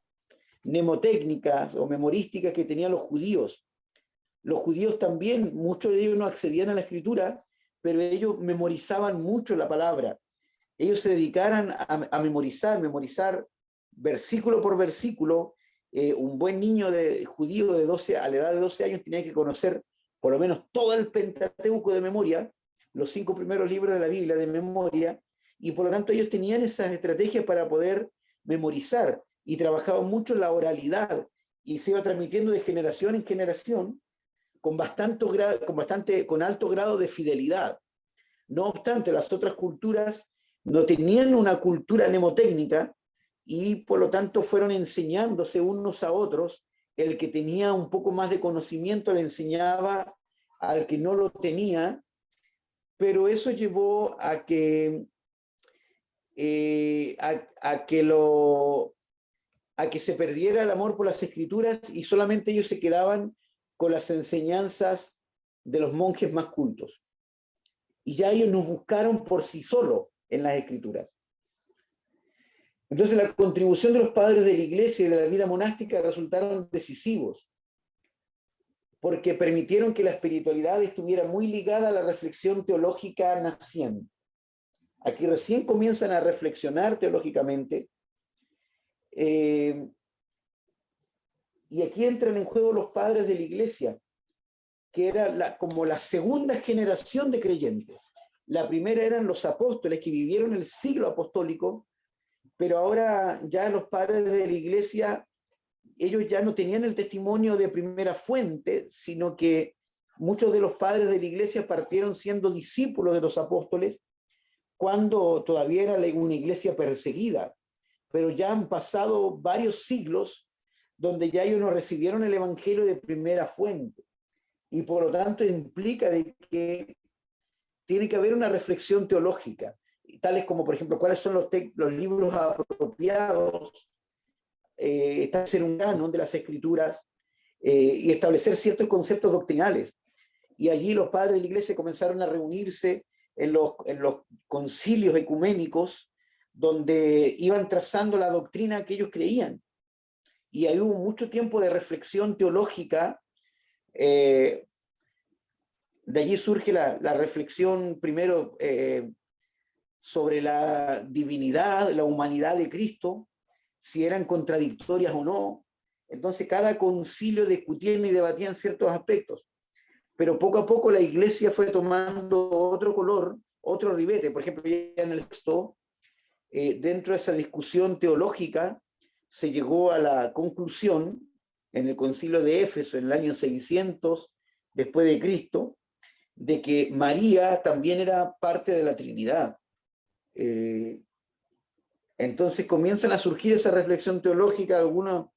mnemotécnicas o memorísticas que tenían los judíos. Los judíos también, muchos de ellos no accedían a la escritura, pero ellos memorizaban mucho la palabra. Ellos se dedicaran a memorizar versículo por versículo. Un buen niño judío a la edad de 12 años tenía que conocer por lo menos todo el Pentateuco de memoria, los 5 primeros libros de la Biblia de memoria, y por lo tanto ellos tenían esas estrategias para poder memorizar y trabajaban mucho en la oralidad y se iba transmitiendo de generación en generación con alto grado de fidelidad. No obstante, las otras culturas no tenían una cultura mnemotécnica y por lo tanto fueron enseñándose unos a otros. El que tenía un poco más de conocimiento le enseñaba al que no lo tenía, pero eso llevó a que se perdiera el amor por las escrituras y solamente ellos se quedaban con las enseñanzas de los monjes más cultos. Y ya ellos nos buscaron por sí solos en las escrituras. Entonces la contribución de los padres de la iglesia y de la vida monástica resultaron decisivos, porque permitieron que la espiritualidad estuviera muy ligada a la reflexión teológica naciente. Aquí recién comienzan a reflexionar teológicamente, y aquí entran en juego los padres de la iglesia, que era como la segunda generación de creyentes. La primera eran los apóstoles que vivieron el siglo apostólico, pero ahora ya los padres de la iglesia, ellos ya no tenían el testimonio de primera fuente, sino que muchos de los padres de la iglesia partieron siendo discípulos de los apóstoles cuando todavía era una iglesia perseguida, pero ya han pasado varios siglos donde ya ellos no recibieron el evangelio de primera fuente, y por lo tanto implica de que tiene que haber una reflexión teológica, tales como, por ejemplo, cuáles son los libros apropiados, establecer un canon de las escrituras y establecer ciertos conceptos doctrinales. Y allí los padres de la iglesia comenzaron a reunirse en los concilios ecuménicos, donde iban trazando la doctrina que ellos creían. Y ahí hubo mucho tiempo de reflexión teológica. De allí surge la reflexión primero sobre la divinidad, la humanidad de Cristo, si eran contradictorias o no. Entonces cada concilio discutían y debatían ciertos aspectos, pero poco a poco la iglesia fue tomando otro color, otro ribete. Por ejemplo, ya en el texto, dentro de esa discusión teológica, se llegó a la conclusión en el concilio de Éfeso en el año 600 después de Cristo, de que María también era parte de la Trinidad. Entonces comienzan a surgir esa reflexión teológica. Algunos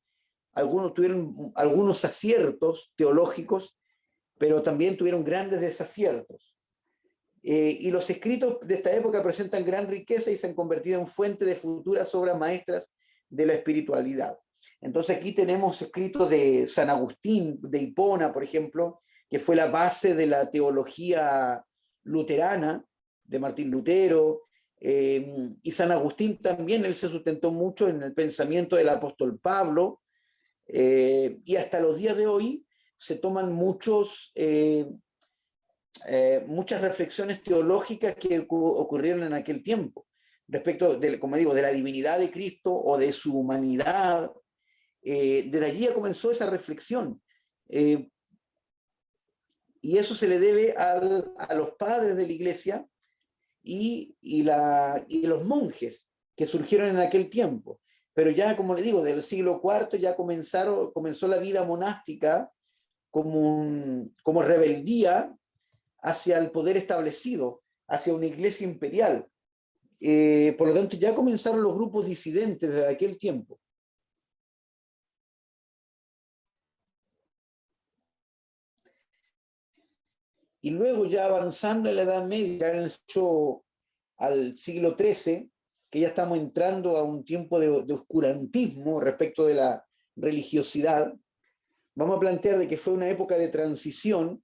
tuvieron algunos aciertos teológicos, pero también tuvieron grandes desaciertos. Y los escritos de esta época presentan gran riqueza y se han convertido en fuente de futuras obras maestras de la espiritualidad. Entonces aquí tenemos escritos de San Agustín, de Hipona, por ejemplo, que fue la base de la teología luterana, de Martín Lutero, y San Agustín también, él se sustentó mucho en el pensamiento del apóstol Pablo, y hasta los días de hoy se toman muchas reflexiones teológicas que ocurrieron en aquel tiempo, respecto, como digo, de la divinidad de Cristo o de su humanidad. Desde allí comenzó esa reflexión. Y eso se le debe a los padres de la iglesia y los monjes que surgieron en aquel tiempo. Pero ya, como le digo, del siglo IV ya comenzó la vida monástica como rebeldía hacia el poder establecido, hacia una iglesia imperial. Por lo tanto, ya comenzaron los grupos disidentes de aquel tiempo. Y luego, ya avanzando en la Edad Media, en el al siglo XIII, que ya estamos entrando a un tiempo de oscurantismo respecto de la religiosidad, vamos a plantear de que fue una época de transición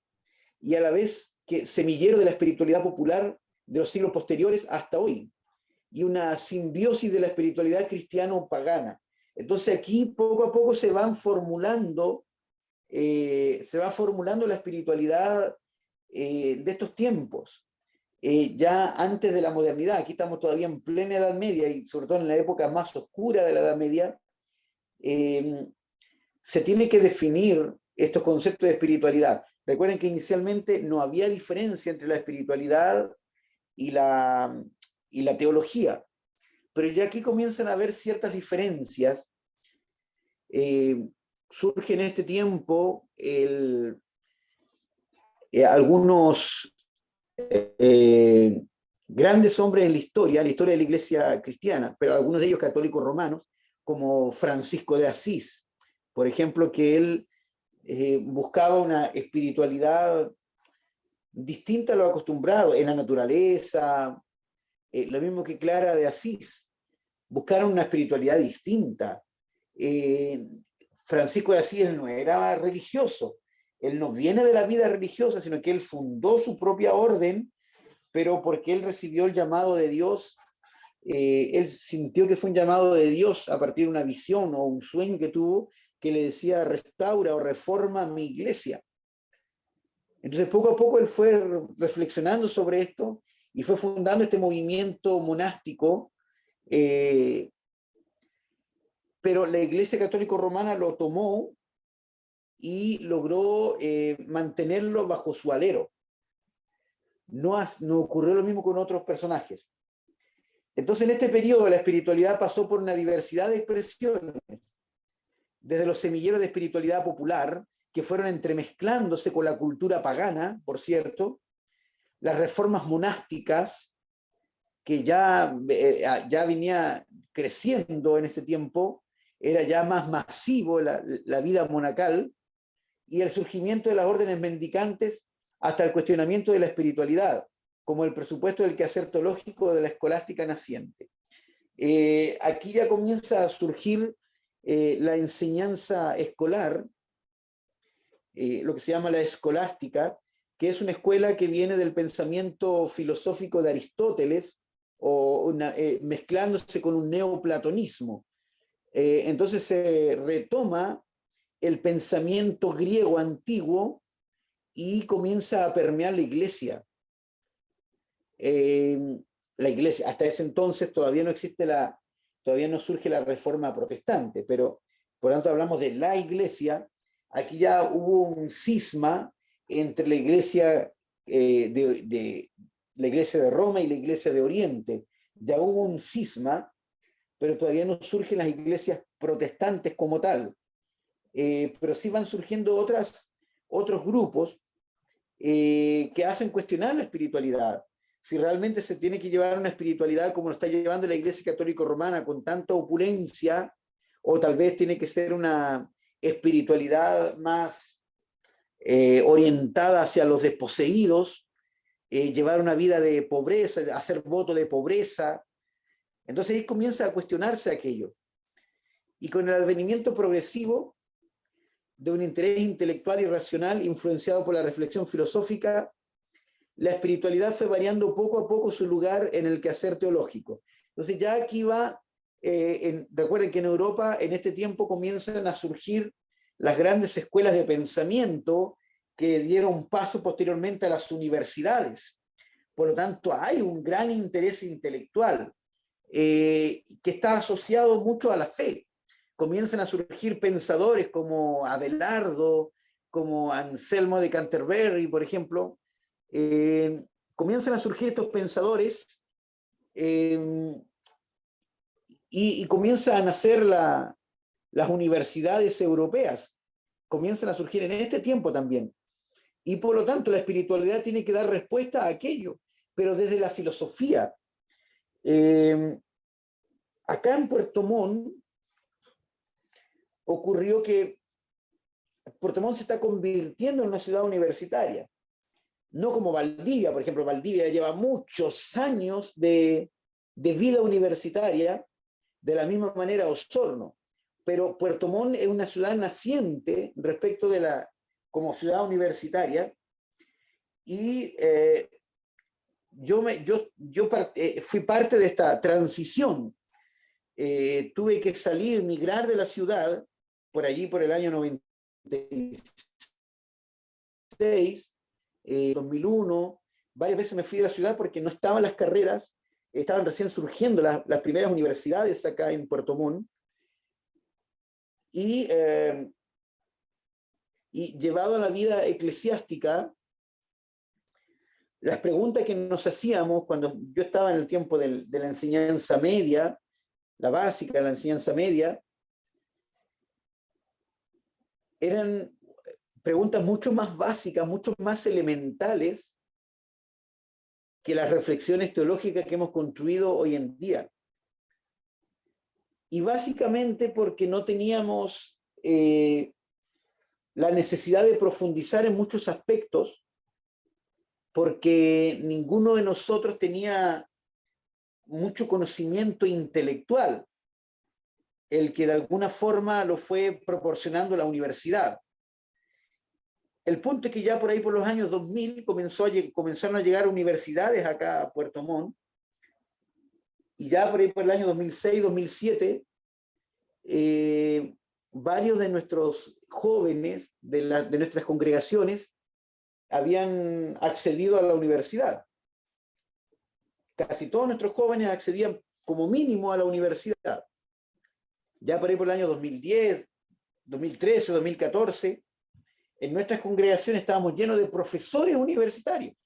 y a la vez que semillero de la espiritualidad popular de los siglos posteriores hasta hoy, y una simbiosis de la espiritualidad cristiano-pagana. Entonces aquí poco a poco se va formulando la espiritualidad de estos tiempos, ya antes de la modernidad. Aquí estamos todavía en plena Edad Media, y sobre todo en la época más oscura de la Edad Media, se tiene que definir estos conceptos de espiritualidad. Recuerden que inicialmente no había diferencia entre la espiritualidad y la teología, pero ya aquí comienzan a haber ciertas diferencias. Surge en este tiempo algunos grandes hombres en la historia de la iglesia cristiana, pero algunos de ellos católicos romanos, como Francisco de Asís, por ejemplo, que él buscaba una espiritualidad distinta a lo acostumbrado en la naturaleza, lo mismo que Clara de Asís, buscaron una espiritualidad distinta. Francisco de Asís no era religioso, él no viene de la vida religiosa, sino que él fundó su propia orden, pero porque él recibió el llamado de Dios, él sintió que fue un llamado de Dios a partir de una visión o un sueño que tuvo, que le decía: restaura o reforma mi iglesia. Entonces poco a poco él fue reflexionando sobre esto y fue fundando este movimiento monástico, pero la Iglesia Católica Romana lo tomó y logró mantenerlo bajo su alero. No ocurrió lo mismo con otros personajes. Entonces, en este periodo, la espiritualidad pasó por una diversidad de expresiones, desde los semilleros de espiritualidad popular, que fueron entremezclándose con la cultura pagana, por cierto, las reformas monásticas, que ya venía creciendo en este tiempo, era ya más masivo la vida monacal, y el surgimiento de las órdenes mendicantes hasta el cuestionamiento de la espiritualidad, como el presupuesto del quehacer teológico de la escolástica naciente. Aquí ya comienza a surgir la enseñanza escolar, lo que se llama la escolástica, que es una escuela que viene del pensamiento filosófico de Aristóteles, mezclándose con un neoplatonismo. Entonces se retoma el pensamiento griego antiguo y comienza a permear la iglesia. La iglesia, hasta ese entonces todavía no surge la reforma protestante, pero por lo tanto hablamos de la iglesia. Aquí ya hubo un cisma entre la iglesia la iglesia de Roma y la iglesia de Oriente. Ya hubo un cisma, pero todavía no surgen las iglesias protestantes como tal. Pero sí van surgiendo otros grupos que hacen cuestionar la espiritualidad. Si realmente se tiene que llevar una espiritualidad como lo está llevando la Iglesia Católica Romana con tanta opulencia, o tal vez tiene que ser una espiritualidad más orientada hacia los desposeídos, llevar una vida de pobreza, hacer voto de pobreza. Entonces ahí comienza a cuestionarse aquello. Y con el advenimiento progresivo de un interés intelectual y racional influenciado por la reflexión filosófica, la espiritualidad fue variando poco a poco su lugar en el quehacer teológico. Entonces ya aquí va, recuerden que en Europa en este tiempo comienzan a surgir las grandes escuelas de pensamiento que dieron paso posteriormente a las universidades. Por lo tanto, hay un gran interés intelectual que está asociado mucho a la fe. Comienzan a surgir pensadores como Abelardo, como Anselmo de Canterbury, por ejemplo. Comienzan a surgir estos pensadores y comienzan a nacer las universidades europeas. Comienzan a surgir en este tiempo también. Y por lo tanto la espiritualidad tiene que dar respuesta a aquello, pero desde la filosofía. Acá en Puerto Montt ocurrió que Puerto Montt se está convirtiendo en una ciudad universitaria. No como Valdivia, por ejemplo. Valdivia lleva muchos años de vida universitaria, de la misma manera Osorno. Pero Puerto Montt es una ciudad naciente respecto de como ciudad universitaria, y yo fui parte de esta transición. Tuve que migrar de la ciudad por allí por el año 96, 2001. Varias veces me fui de la ciudad porque no estaban las carreras, estaban recién surgiendo las primeras universidades acá en Puerto Montt. Y llevado a la vida eclesiástica, las preguntas que nos hacíamos cuando yo estaba en el tiempo de la enseñanza media, la básica, la enseñanza media, eran preguntas mucho más básicas, mucho más elementales que las reflexiones teológicas que hemos construido hoy en día. Y básicamente porque no teníamos la necesidad de profundizar en muchos aspectos, porque ninguno de nosotros tenía mucho conocimiento intelectual, el que de alguna forma lo fue proporcionando la universidad. El punto es que ya por ahí por los años 2000 comenzaron a llegar universidades acá a Puerto Montt, y ya por ahí por el año 2006, 2007, varios de nuestros jóvenes de nuestras congregaciones habían accedido a la universidad. Casi todos nuestros jóvenes accedían como mínimo a la universidad. Ya por ahí por el año 2010, 2013, 2014, en nuestras congregaciones estábamos llenos de profesores universitarios.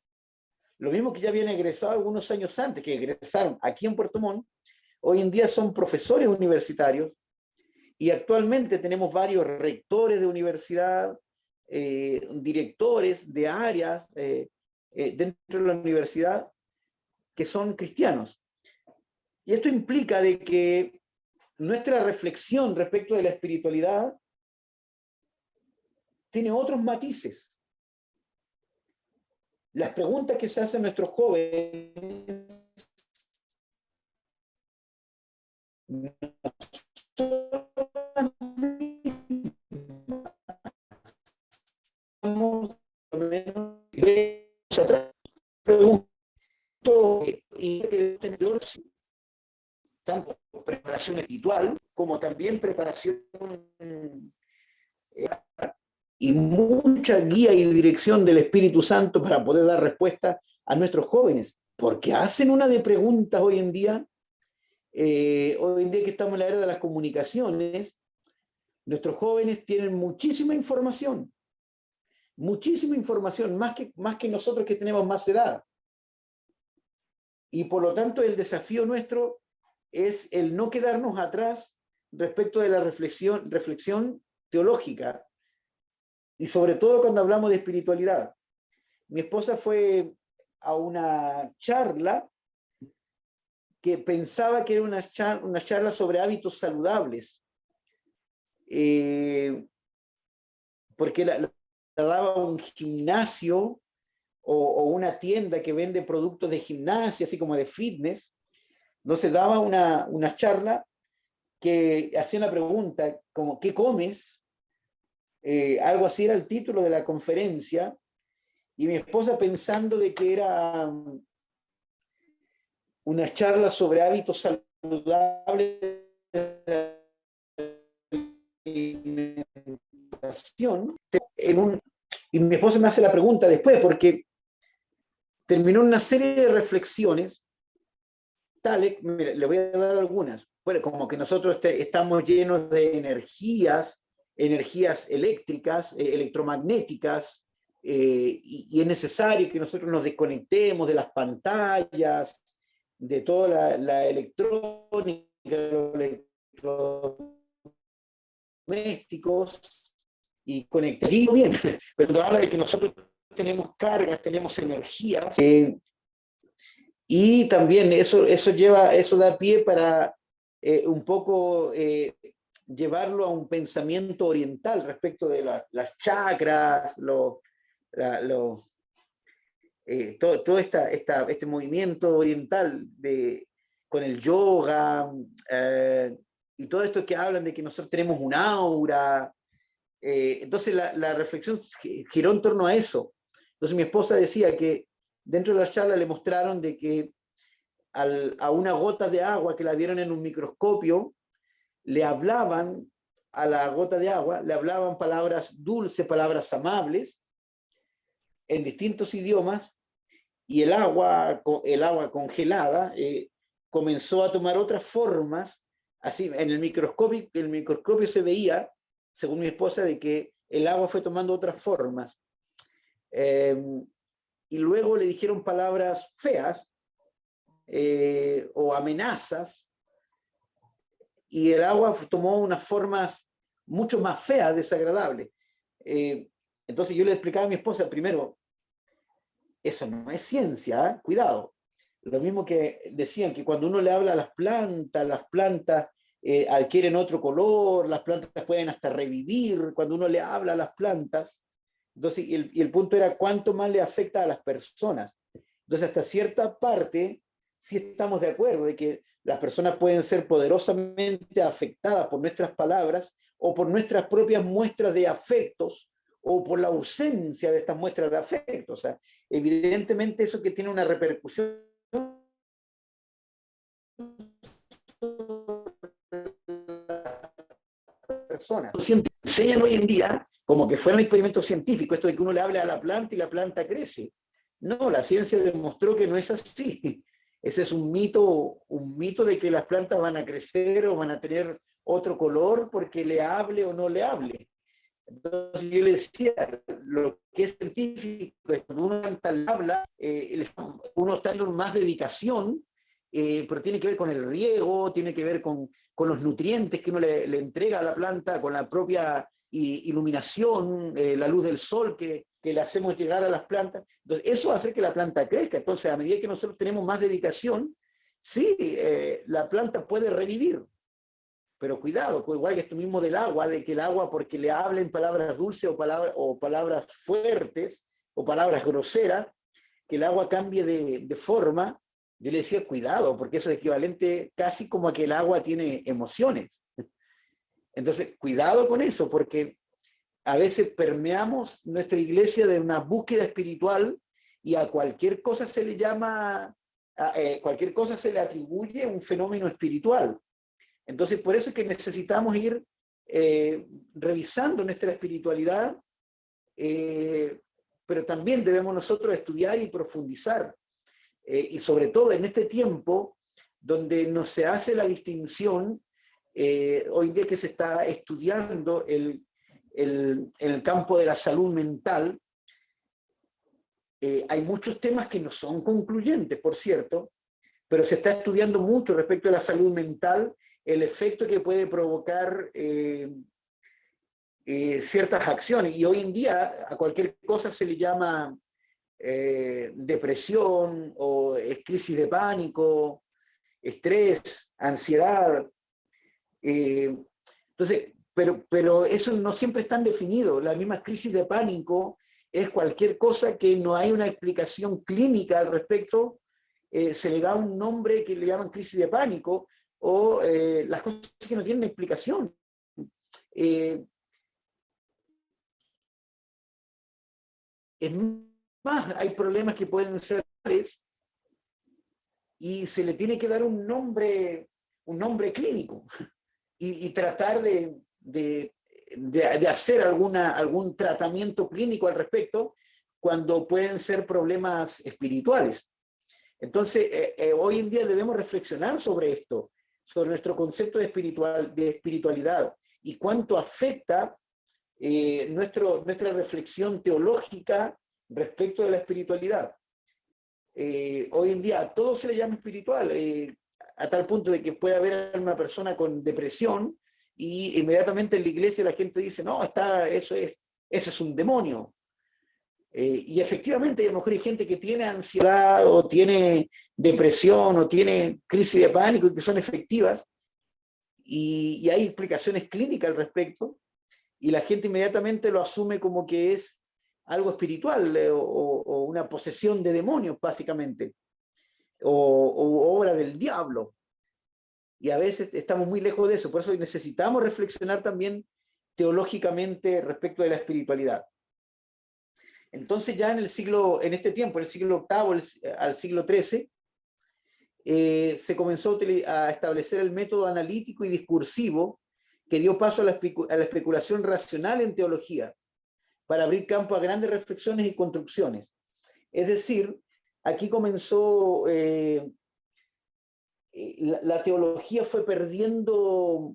Lo mismo que ya habían egresado algunos años antes, que egresaron aquí en Puerto Montt, hoy en día son profesores universitarios y actualmente tenemos varios rectores de universidad, directores de áreas dentro de la universidad que son cristianos. Y esto implica de que nuestra reflexión respecto de la espiritualidad tiene otros matices. Las preguntas que se hacen nuestros jóvenes no pregunto, y que tener tanto preparación espiritual como también preparación y mucha guía y dirección del Espíritu Santo para poder dar respuesta a nuestros jóvenes, porque hacen una de preguntas hoy en día que estamos en la era de las comunicaciones. Nuestros jóvenes tienen muchísima información, más que nosotros que tenemos más edad. Y por lo tanto el desafío nuestro es el no quedarnos atrás respecto de la reflexión teológica, y sobre todo cuando hablamos de espiritualidad. Mi esposa fue a una charla que pensaba que era una charla sobre hábitos saludables, porque la daba un gimnasio o una tienda que vende productos de gimnasia, así como de fitness. Entonces daba una charla que hacía la pregunta, como, ¿qué comes? Algo así era el título de la conferencia, y mi esposa, pensando de que era una charla sobre hábitos saludables de alimentación, y mi esposa me hace la pregunta después, porque terminó una serie de reflexiones tales, mira, le voy a dar algunas. Bueno, como que nosotros estamos llenos de energías eléctricas, electromagnéticas, y es necesario que nosotros nos desconectemos de las pantallas, de toda la electrónica, los electrodomésticos, y conectarnos bien. Pero cuando habla de que nosotros tenemos cargas, tenemos energías, y también eso da pie para un poco llevarlo a un pensamiento oriental respecto de las chakras, todo este movimiento oriental con el yoga, y todo esto que hablan de que nosotros tenemos un aura. Entonces la reflexión giró en torno a eso. Entonces mi esposa decía que dentro de la charla le mostraron de que a una gota de agua que la vieron en un microscopio, le hablaban a la gota de agua, le hablaban palabras dulces, palabras amables, en distintos idiomas, y el agua congelada comenzó a tomar otras formas. Así, en el microscopio se veía, según mi esposa, de que el agua fue tomando otras formas. Y luego le dijeron palabras feas o amenazas, y el agua tomó unas formas mucho más feas, desagradables. Entonces yo le explicaba a mi esposa, primero, eso no es ciencia, ¿eh? Cuidado. Lo mismo que decían que cuando uno le habla a las plantas adquieren otro color, las plantas pueden hasta revivir cuando uno le habla a las plantas. Entonces, y el punto era cuánto más le afecta a las personas. Entonces, hasta cierta parte, sí estamos de acuerdo de que las personas pueden ser poderosamente afectadas por nuestras palabras o por nuestras propias muestras de afectos o por la ausencia de estas muestras de afecto. O sea, evidentemente eso que tiene una repercusión personas. Enseñan hoy en día como que fuera un experimento científico, esto de que uno le hable a la planta y la planta crece. No, la ciencia demostró que no es así. Ese es un mito de que las plantas van a crecer o van a tener otro color porque le hable o no le hable. Entonces yo le decía, lo que es científico es cuando uno habla, uno está dando más dedicación, pero tiene que ver con el riego, tiene que ver con los nutrientes que uno le entrega a la planta, con la propia iluminación, la luz del sol que le hacemos llegar a las plantas. Entonces, eso hace que la planta crezca. Entonces, a medida que nosotros tenemos más dedicación, sí, la planta puede revivir. Pero cuidado, igual que esto mismo del agua, de que el agua, porque le hablen palabras dulces o palabras fuertes o palabras groseras, que el agua cambie de forma, yo le decía, cuidado, porque eso es equivalente casi como a que el agua tiene emociones. Entonces, cuidado con eso, porque a veces permeamos nuestra iglesia de una búsqueda espiritual y a cualquier cosa se le llama, cualquier cosa se le atribuye un fenómeno espiritual. Entonces, por eso es que necesitamos ir revisando nuestra espiritualidad, pero también debemos nosotros estudiar y profundizar. Y sobre todo en este tiempo donde no se hace la distinción, hoy día que se está estudiando el campo de la salud mental, hay muchos temas que no son concluyentes, por cierto, pero se está estudiando mucho respecto a la salud mental, el efecto que puede provocar ciertas acciones. Y hoy en día a cualquier cosa se le llama depresión o crisis de pánico, estrés, ansiedad. Entonces, pero eso no siempre es tan definido. La misma crisis de pánico es cualquier cosa que no hay una explicación clínica al respecto, se le da un nombre que le llaman crisis de pánico, o las cosas que no tienen explicación. Es más, hay problemas que pueden ser tales y se le tiene que dar un nombre clínico y tratar de hacer algún tratamiento clínico al respecto cuando pueden ser problemas espirituales. Entonces, hoy en día debemos reflexionar sobre esto, sobre nuestro concepto de espiritualidad y cuánto afecta nuestra reflexión teológica respecto de la espiritualidad. Hoy en día a todo se le llama espiritual, a tal punto de que puede haber una persona con depresión y inmediatamente en la iglesia la gente dice, no, eso es un demonio. Y efectivamente, a lo mejor hay gente que tiene ansiedad o tiene depresión o tiene crisis de pánico que son efectivas y hay explicaciones clínicas al respecto y la gente inmediatamente lo asume como que es algo espiritual o una posesión de demonios, básicamente, o obra del diablo. Y a veces estamos muy lejos de eso, por eso necesitamos reflexionar también teológicamente respecto de la espiritualidad. Entonces ya en este tiempo, en el siglo VIII al siglo XIII, se comenzó a establecer el método analítico y discursivo que dio paso a la especulación racional en teología, para abrir campo a grandes reflexiones y construcciones. Es decir, aquí comenzó, la teología fue perdiendo,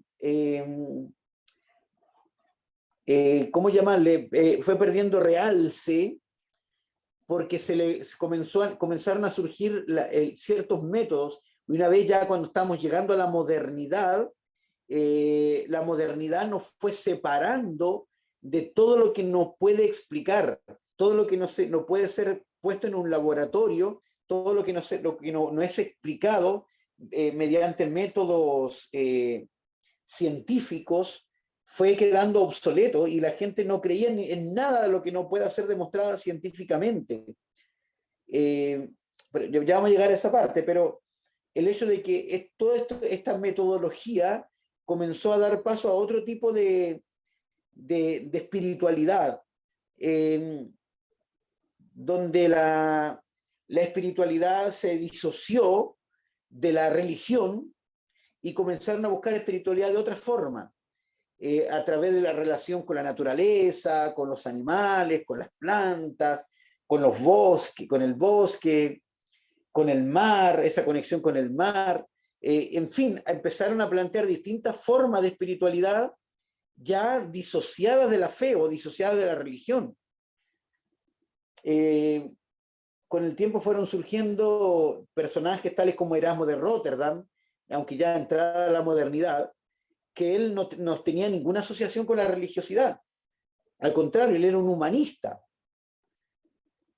¿cómo llamarle? Fue perdiendo realce, porque comenzaron a surgir ciertos métodos, y una vez ya cuando estamos llegando a la modernidad nos fue separando de todo lo que no puede explicar, todo lo que no puede ser puesto en un laboratorio, todo lo que no es explicado mediante métodos científicos, fue quedando obsoleto y la gente no creía en nada de lo que no pueda ser demostrado científicamente. Pero ya vamos a llegar a esa parte, pero el hecho de que esta metodología comenzó a dar paso a otro tipo de espiritualidad, donde la espiritualidad se disoció de la religión y comenzaron a buscar espiritualidad de otra forma, a través de la relación con la naturaleza, con los animales, con las plantas, con los bosques, con el bosque, con el mar, esa conexión con el mar. En fin, empezaron a plantear distintas formas de espiritualidad ya disociadas de la fe o disociadas de la religión. Con el tiempo fueron surgiendo personajes tales como Erasmo de Róterdam, aunque ya entrada la modernidad, que él no tenía ninguna asociación con la religiosidad. Al contrario, él era un humanista.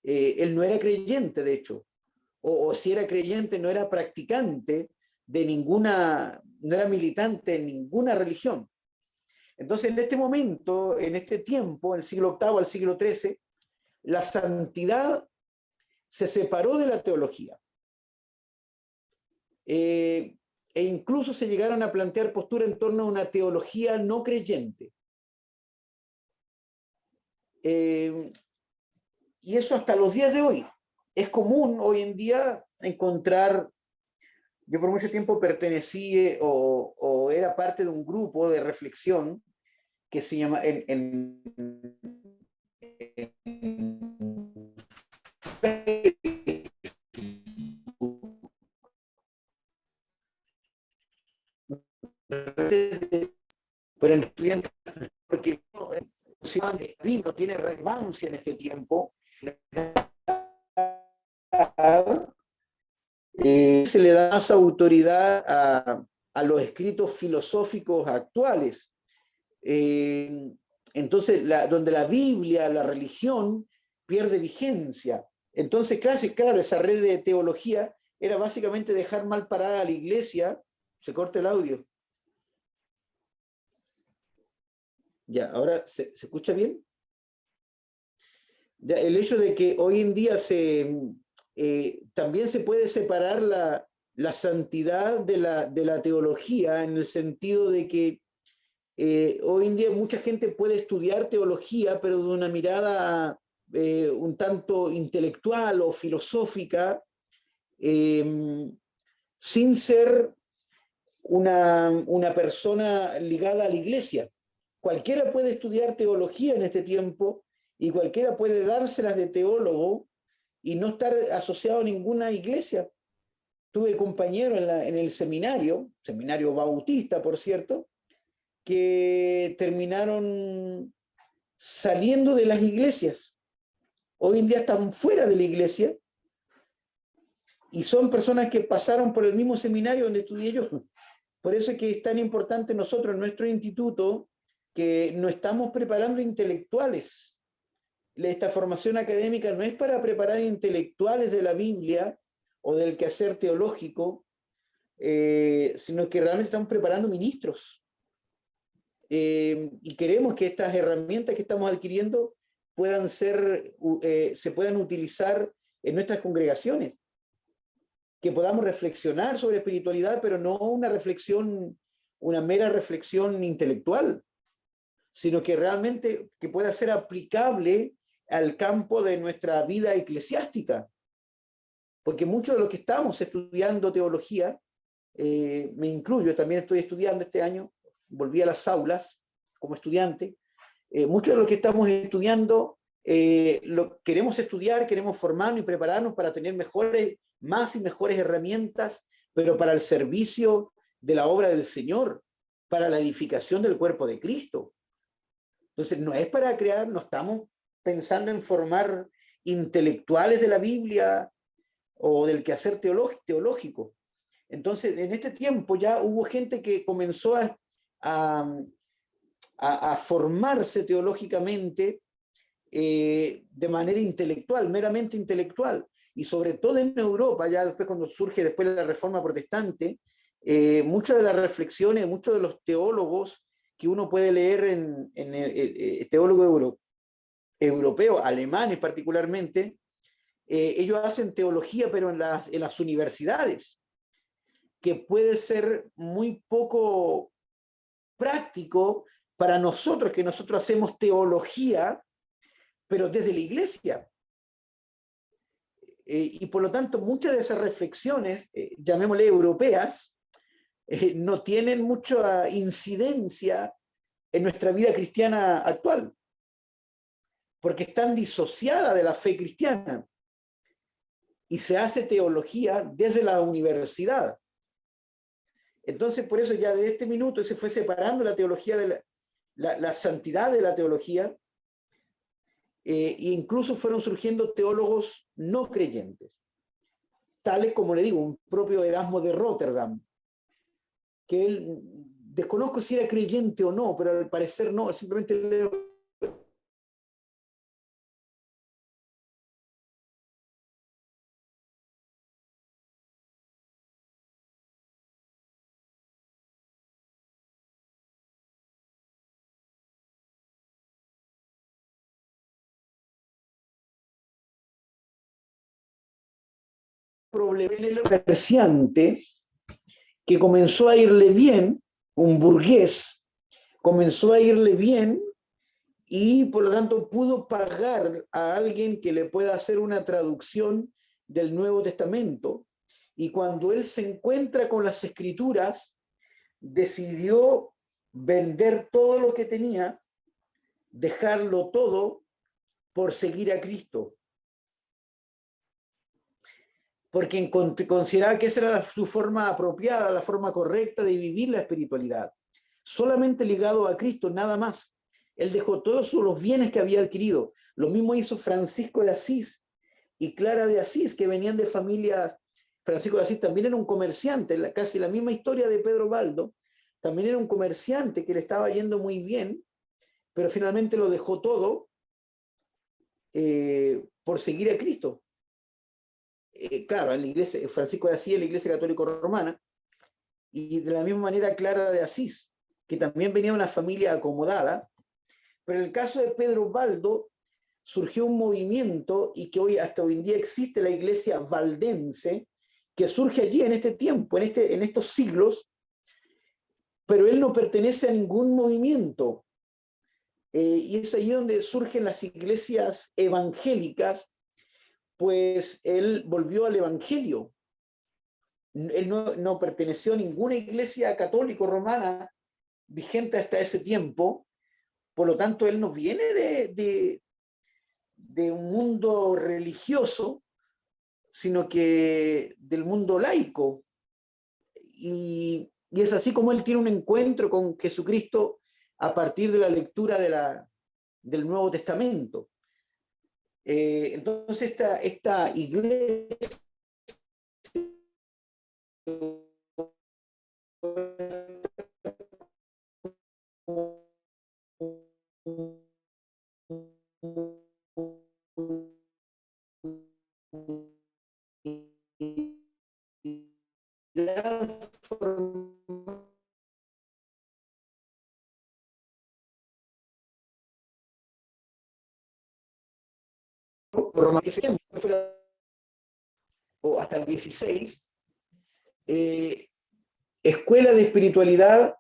Él no era creyente, de hecho, o si era creyente, no era practicante de ninguna, no era militante en ninguna religión. Entonces, en este momento, en este tiempo, en el siglo VIII al siglo XIII, la santidad se separó de la teología. E incluso se llegaron a plantear posturas en torno a una teología no creyente. Y eso hasta los días de hoy. Es común hoy en día encontrar, yo por mucho tiempo pertenecí o era parte de un grupo de reflexión que se llama en pero en estudiantes, porque no tiene relevancia en este tiempo, se le da más autoridad a los escritos filosóficos actuales. Entonces, donde la Biblia, la religión, pierde vigencia. Entonces, claro, esa red de teología era básicamente dejar mal parada a la iglesia. Se corta el audio. Ya, ahora, ¿se escucha bien? Ya, el hecho de que hoy en día también se puede separar la santidad de la teología, en el sentido de que hoy en día mucha gente puede estudiar teología, pero de una mirada un tanto intelectual o filosófica, sin ser una persona ligada a la iglesia. Cualquiera puede estudiar teología en este tiempo y cualquiera puede dárselas de teólogo y no estar asociado a ninguna iglesia. Tuve compañeros en el seminario bautista, por cierto, que terminaron saliendo de las iglesias. Hoy en día están fuera de la iglesia y son personas que pasaron por el mismo seminario donde estudié yo. Por eso es que es tan importante nosotros, en nuestro instituto, que no estamos preparando intelectuales. Esta formación académica no es para preparar intelectuales de la Biblia o del quehacer teológico, sino que realmente estamos preparando ministros. Y queremos que estas herramientas que estamos adquiriendo se puedan utilizar en nuestras congregaciones, que podamos reflexionar sobre espiritualidad, pero no una mera reflexión intelectual, sino que realmente que pueda ser aplicable al campo de nuestra vida eclesiástica. Porque muchos de los que estamos estudiando teología, me incluyo, también estoy estudiando este año, volví a las aulas como estudiante, muchos de los que estamos estudiando, queremos estudiar, queremos formarnos y prepararnos para tener más y mejores herramientas, pero para el servicio de la obra del Señor, para la edificación del cuerpo de Cristo. Entonces, no es para crear, no estamos pensando en formar intelectuales de la Biblia o del quehacer teológico. Entonces, en este tiempo ya hubo gente que comenzó a formarse teológicamente de manera intelectual, meramente intelectual. Y sobre todo en Europa, ya después cuando surge después la Reforma Protestante, muchas de las reflexiones, muchos de los teólogos que uno puede leer en teólogos europeos, alemanes particularmente, ellos hacen teología, pero en las universidades, que puede ser muy poco práctico para nosotros, que nosotros hacemos teología, pero desde la iglesia. Y por lo tanto, muchas de esas reflexiones, llamémosle europeas, no tienen mucha incidencia en nuestra vida cristiana actual, porque están disociadas de la fe cristiana y se hace teología desde la universidad. Entonces, por eso ya de este minuto se fue separando la teología la santidad de la teología, e incluso fueron surgiendo teólogos no creyentes, tales como, le digo, un propio Erasmo de Rotterdam, que él, desconozco si era creyente o no, pero al parecer no, simplemente problema comerciante que comenzó a irle bien, un burgués, comenzó a irle bien y por lo tanto pudo pagar a alguien que le pueda hacer una traducción del Nuevo Testamento. Y cuando él se encuentra con las escrituras, decidió vender todo lo que tenía, dejarlo todo por seguir a Cristo. Porque consideraba que esa era su forma apropiada, la forma correcta de vivir la espiritualidad. Solamente ligado a Cristo, nada más. Él dejó todos los bienes que había adquirido. Lo mismo hizo Francisco de Asís y Clara de Asís, que venían de familias. Francisco de Asís también era un comerciante, casi la misma historia de Pedro Baldo. También era un comerciante que le estaba yendo muy bien, pero finalmente lo dejó todo por seguir a Cristo. Claro, en la iglesia, Francisco de Asís, en la iglesia católica romana, y de la misma manera Clara de Asís, que también venía de una familia acomodada, pero en el caso de Pedro Baldo surgió un movimiento y que hasta hoy en día existe la iglesia valdense, que surge allí en este tiempo, en estos siglos, pero él no pertenece a ningún movimiento. Y es allí donde surgen las iglesias evangélicas, pues él volvió al evangelio. Él no perteneció a ninguna iglesia católica romana vigente hasta ese tiempo, por lo tanto él no viene de un mundo religioso, sino que del mundo laico. Y es así como él tiene un encuentro con Jesucristo a partir de la lectura del Nuevo Testamento. Entonces esta iglesia o hasta el 16, escuelas de espiritualidad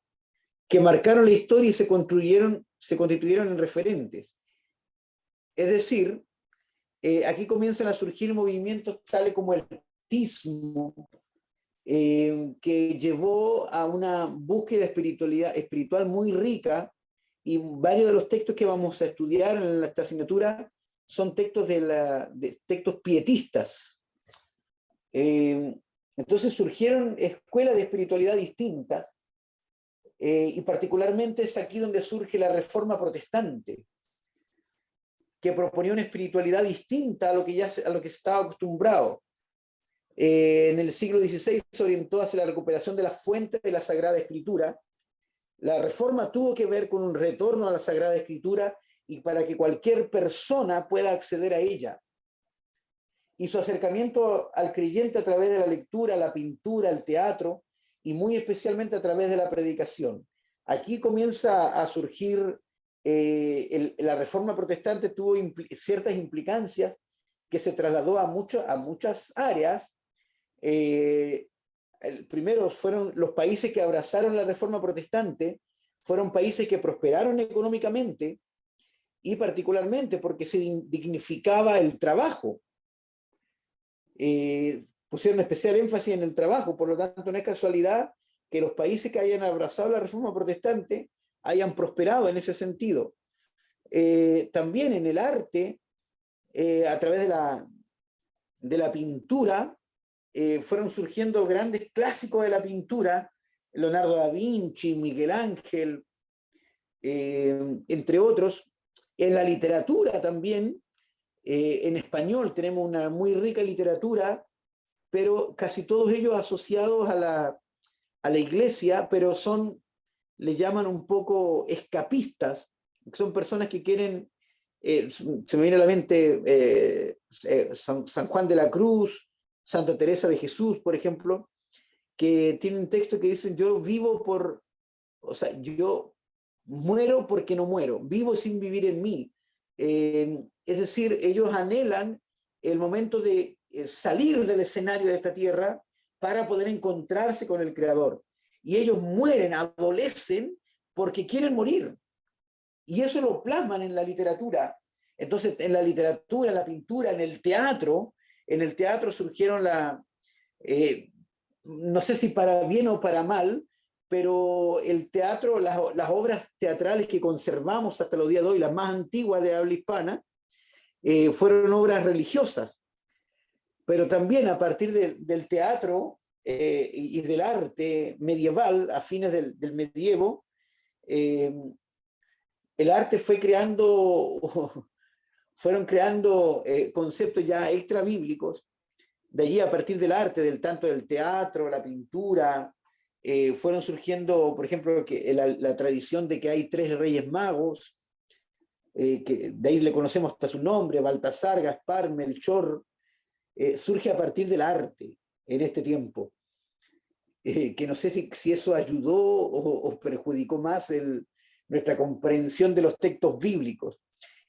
que marcaron la historia y se constituyeron en referentes. Es decir, aquí comienzan a surgir movimientos tales como el bautismo, que llevó a una búsqueda espiritual muy rica, y varios de los textos que vamos a estudiar en esta asignatura son textos, textos pietistas. Entonces surgieron escuelas de espiritualidad distintas, y particularmente es aquí donde surge la Reforma Protestante, que proponía una espiritualidad distinta a lo que se estaba acostumbrado. En el siglo XVI se orientó hacia la recuperación de las fuentes de la Sagrada Escritura. La Reforma tuvo que ver con un retorno a la Sagrada Escritura y para que cualquier persona pueda acceder a ella. Y su acercamiento al creyente a través de la lectura, la pintura, el teatro y muy especialmente a través de la predicación. Aquí comienza a surgir, la Reforma Protestante tuvo ciertas implicancias que se trasladó a muchas áreas. Primero fueron los países que abrazaron la Reforma Protestante, fueron países que prosperaron económicamente y particularmente porque se dignificaba el trabajo. Pusieron especial énfasis en el trabajo, por lo tanto no es casualidad que los países que hayan abrazado la Reforma Protestante hayan prosperado en ese sentido. También en el arte, a través de la pintura, fueron surgiendo grandes clásicos de la pintura, Leonardo da Vinci, Miguel Ángel, entre otros. En la literatura también, en español tenemos una muy rica literatura, pero casi todos ellos asociados a la iglesia, pero le llaman un poco escapistas, son personas que quieren, se me viene a la mente San Juan de la Cruz, Santa Teresa de Jesús, por ejemplo, que tienen textos que dicen: yo vivo yo muero porque no muero, vivo sin vivir en mí. Es decir, ellos anhelan el momento de salir del escenario de esta tierra para poder encontrarse con el Creador. Y ellos mueren, adolecen porque quieren morir. Y eso lo plasman en la literatura. Entonces, en la literatura, en la pintura, en el teatro surgieron no sé si para bien o para mal, pero el teatro, las obras teatrales que conservamos hasta los días de hoy, las más antiguas de habla hispana, fueron obras religiosas. Pero también a partir del teatro y del arte medieval, a fines del medievo, el arte fueron creando conceptos ya extra bíblicos. De allí, a partir del arte, tanto del teatro, la pintura, fueron surgiendo, por ejemplo, la tradición de que hay 3 reyes magos, que de ahí le conocemos hasta su nombre: Baltasar, Gaspar, Melchor. Surge a partir del arte en este tiempo, que no sé si eso ayudó o perjudicó más nuestra comprensión de los textos bíblicos.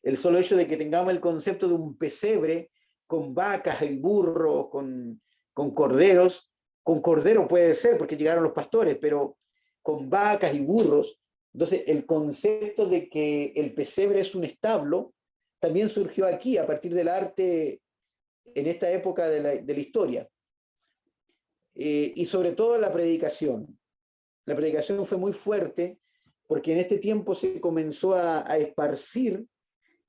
El solo hecho de que tengamos el concepto de un pesebre con vacas y burros, con corderos. Con cordero puede ser porque llegaron los pastores, pero con vacas y burros. Entonces, el concepto de que el pesebre es un establo también surgió aquí a partir del arte en esta época de la historia. Y sobre todo la predicación. La predicación fue muy fuerte porque en este tiempo se comenzó a esparcir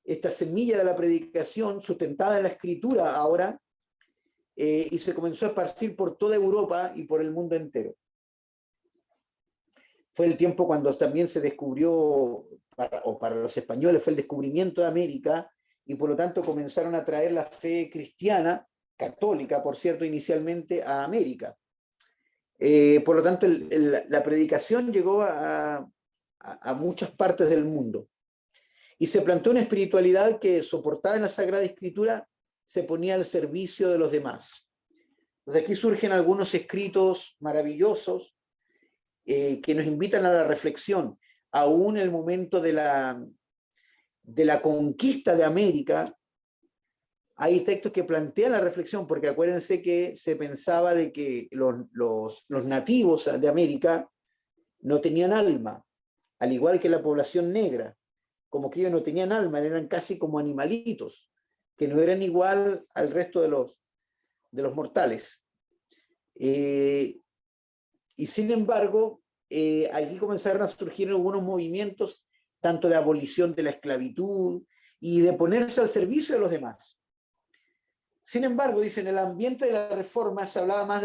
esta semilla de la predicación sustentada en la escritura ahora, y se comenzó a esparcir por toda Europa y por el mundo entero. Fue el tiempo cuando también se descubrió, para los españoles fue el descubrimiento de América, y por lo tanto comenzaron a traer la fe cristiana, católica, por cierto, inicialmente a América. Por lo tanto, la predicación llegó a muchas partes del mundo. Y se planteó una espiritualidad que, soportada en la Sagrada Escritura, se ponía al servicio de los demás. Entonces aquí surgen algunos escritos maravillosos que nos invitan a la reflexión. Aún en el momento de la conquista de América, hay textos que plantean la reflexión, porque acuérdense que se pensaba de que los nativos de América no tenían alma, al igual que la población negra. Como que ellos no tenían alma, eran casi como animalitos, que no eran igual al resto de los mortales. Y sin embargo, aquí comenzaron a surgir algunos movimientos, tanto de abolición de la esclavitud y de ponerse al servicio de los demás. Sin embargo, dicen, en el ambiente de la Reforma se hablaba más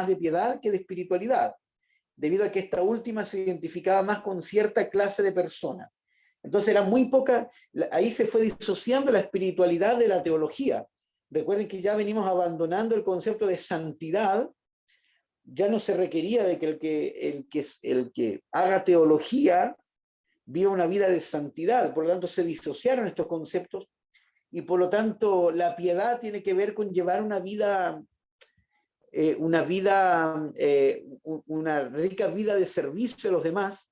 de piedad que de espiritualidad, debido a que esta última se identificaba más con cierta clase de personas. Entonces era muy poca, ahí se fue disociando la espiritualidad de la teología. Recuerden que ya venimos abandonando el concepto de santidad. Ya no se requería de que el que haga teología viva una vida de santidad. Por lo tanto, se disociaron estos conceptos, y por lo tanto la piedad tiene que ver con llevar una rica vida de servicio a los demás,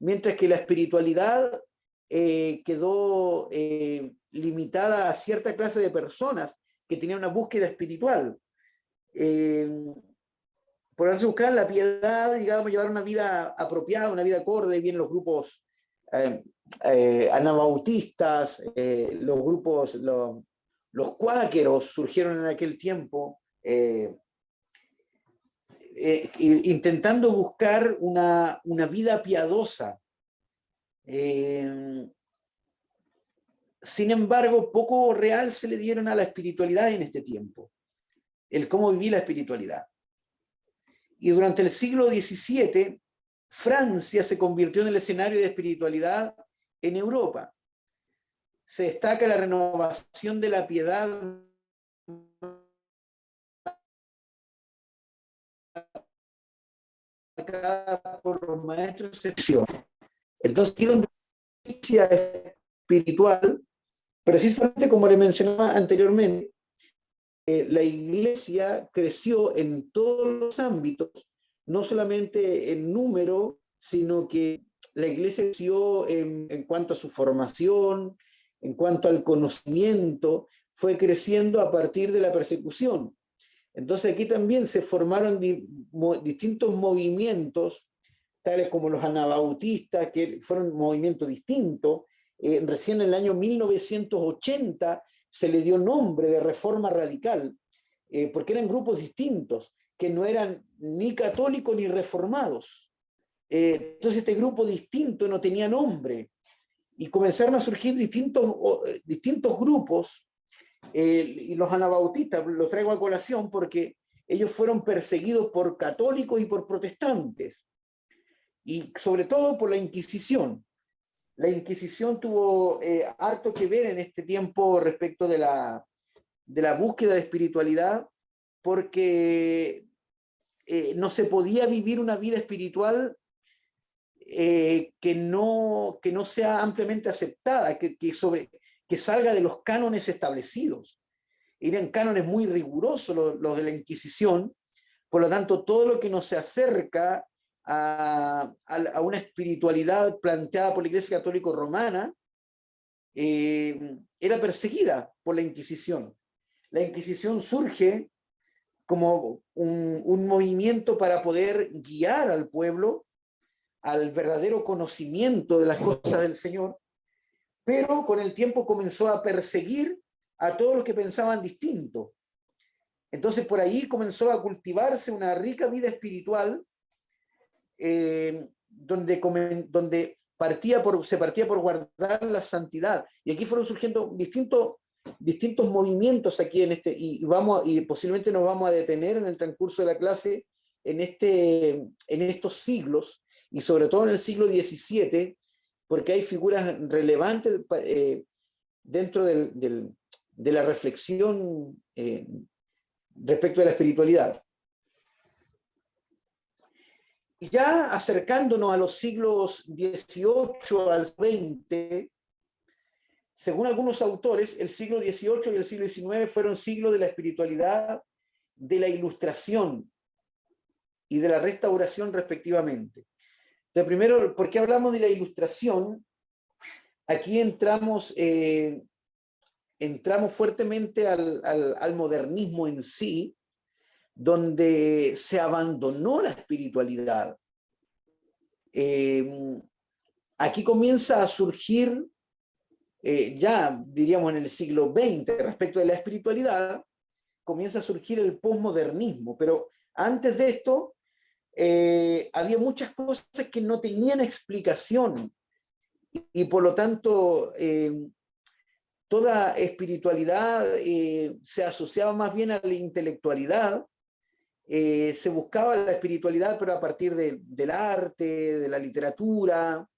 mientras que la espiritualidad quedó limitada a cierta clase de personas que tenían una búsqueda espiritual. Por eso buscar la piedad, digamos, llevar una vida apropiada, una vida acorde. Bien los grupos anabautistas, los grupos, los cuáqueros surgieron en aquel tiempo, intentando buscar una vida piadosa. Sin embargo, poco real se le dieron a la espiritualidad en este tiempo, el cómo vivir la espiritualidad. Y durante el siglo XVII Francia se convirtió en el escenario de espiritualidad en Europa. Se destaca la renovación de la piedad marcada por los maestros de excepción. Entonces, aquí donde la iglesia espiritual, precisamente como le mencionaba anteriormente, la iglesia creció en todos los ámbitos, no solamente en número, sino que la iglesia creció en cuanto a su formación, en cuanto al conocimiento, fue creciendo a partir de la persecución. Entonces aquí también se formaron distintos movimientos, tales como los anabautistas, que fueron movimientos distintos. Recién en el año 1980 se le dio nombre de Reforma Radical, porque eran grupos distintos, que no eran ni católicos ni reformados. Entonces este grupo distinto no tenía nombre, y comenzaron a surgir distintos grupos, y los anabautistas los traigo a colación porque ellos fueron perseguidos por católicos y por protestantes, y sobre todo por la Inquisición. La Inquisición tuvo harto que ver en este tiempo respecto de la búsqueda de espiritualidad, porque no se podía vivir una vida espiritual que no sea ampliamente aceptada, que salga de los cánones establecidos. Eran cánones muy rigurosos los de la Inquisición, por lo tanto, todo lo que nos se acerca a una espiritualidad planteada por la Iglesia Católica Romana era perseguida por la Inquisición. La Inquisición surge como un movimiento para poder guiar al pueblo al verdadero conocimiento de las cosas del Señor, pero con el tiempo comenzó a perseguir a todos los que pensaban distinto. Entonces por ahí comenzó a cultivarse una rica vida espiritual, donde se partía por guardar la santidad. Y aquí fueron surgiendo distintos movimientos aquí y posiblemente nos vamos a detener en el transcurso de la clase en estos siglos, y sobre todo en el siglo XVII, porque hay figuras relevantes dentro de la reflexión respecto de la espiritualidad. Y ya acercándonos a los siglos XVIII al XX, según algunos autores, el siglo XVIII y el siglo XIX fueron siglos de la espiritualidad, de la Ilustración y de la Restauración respectivamente. Entonces, primero, ¿por qué hablamos de la Ilustración? Aquí entramos fuertemente al modernismo en sí, donde se abandonó la espiritualidad. Aquí comienza a surgir, ya diríamos en el siglo XX, respecto de la espiritualidad, comienza a surgir el posmodernismo, pero antes de esto había muchas cosas que no tenían explicación, y por lo tanto toda espiritualidad se asociaba más bien a la intelectualidad. Se buscaba la espiritualidad, pero a partir del arte, de la literatura,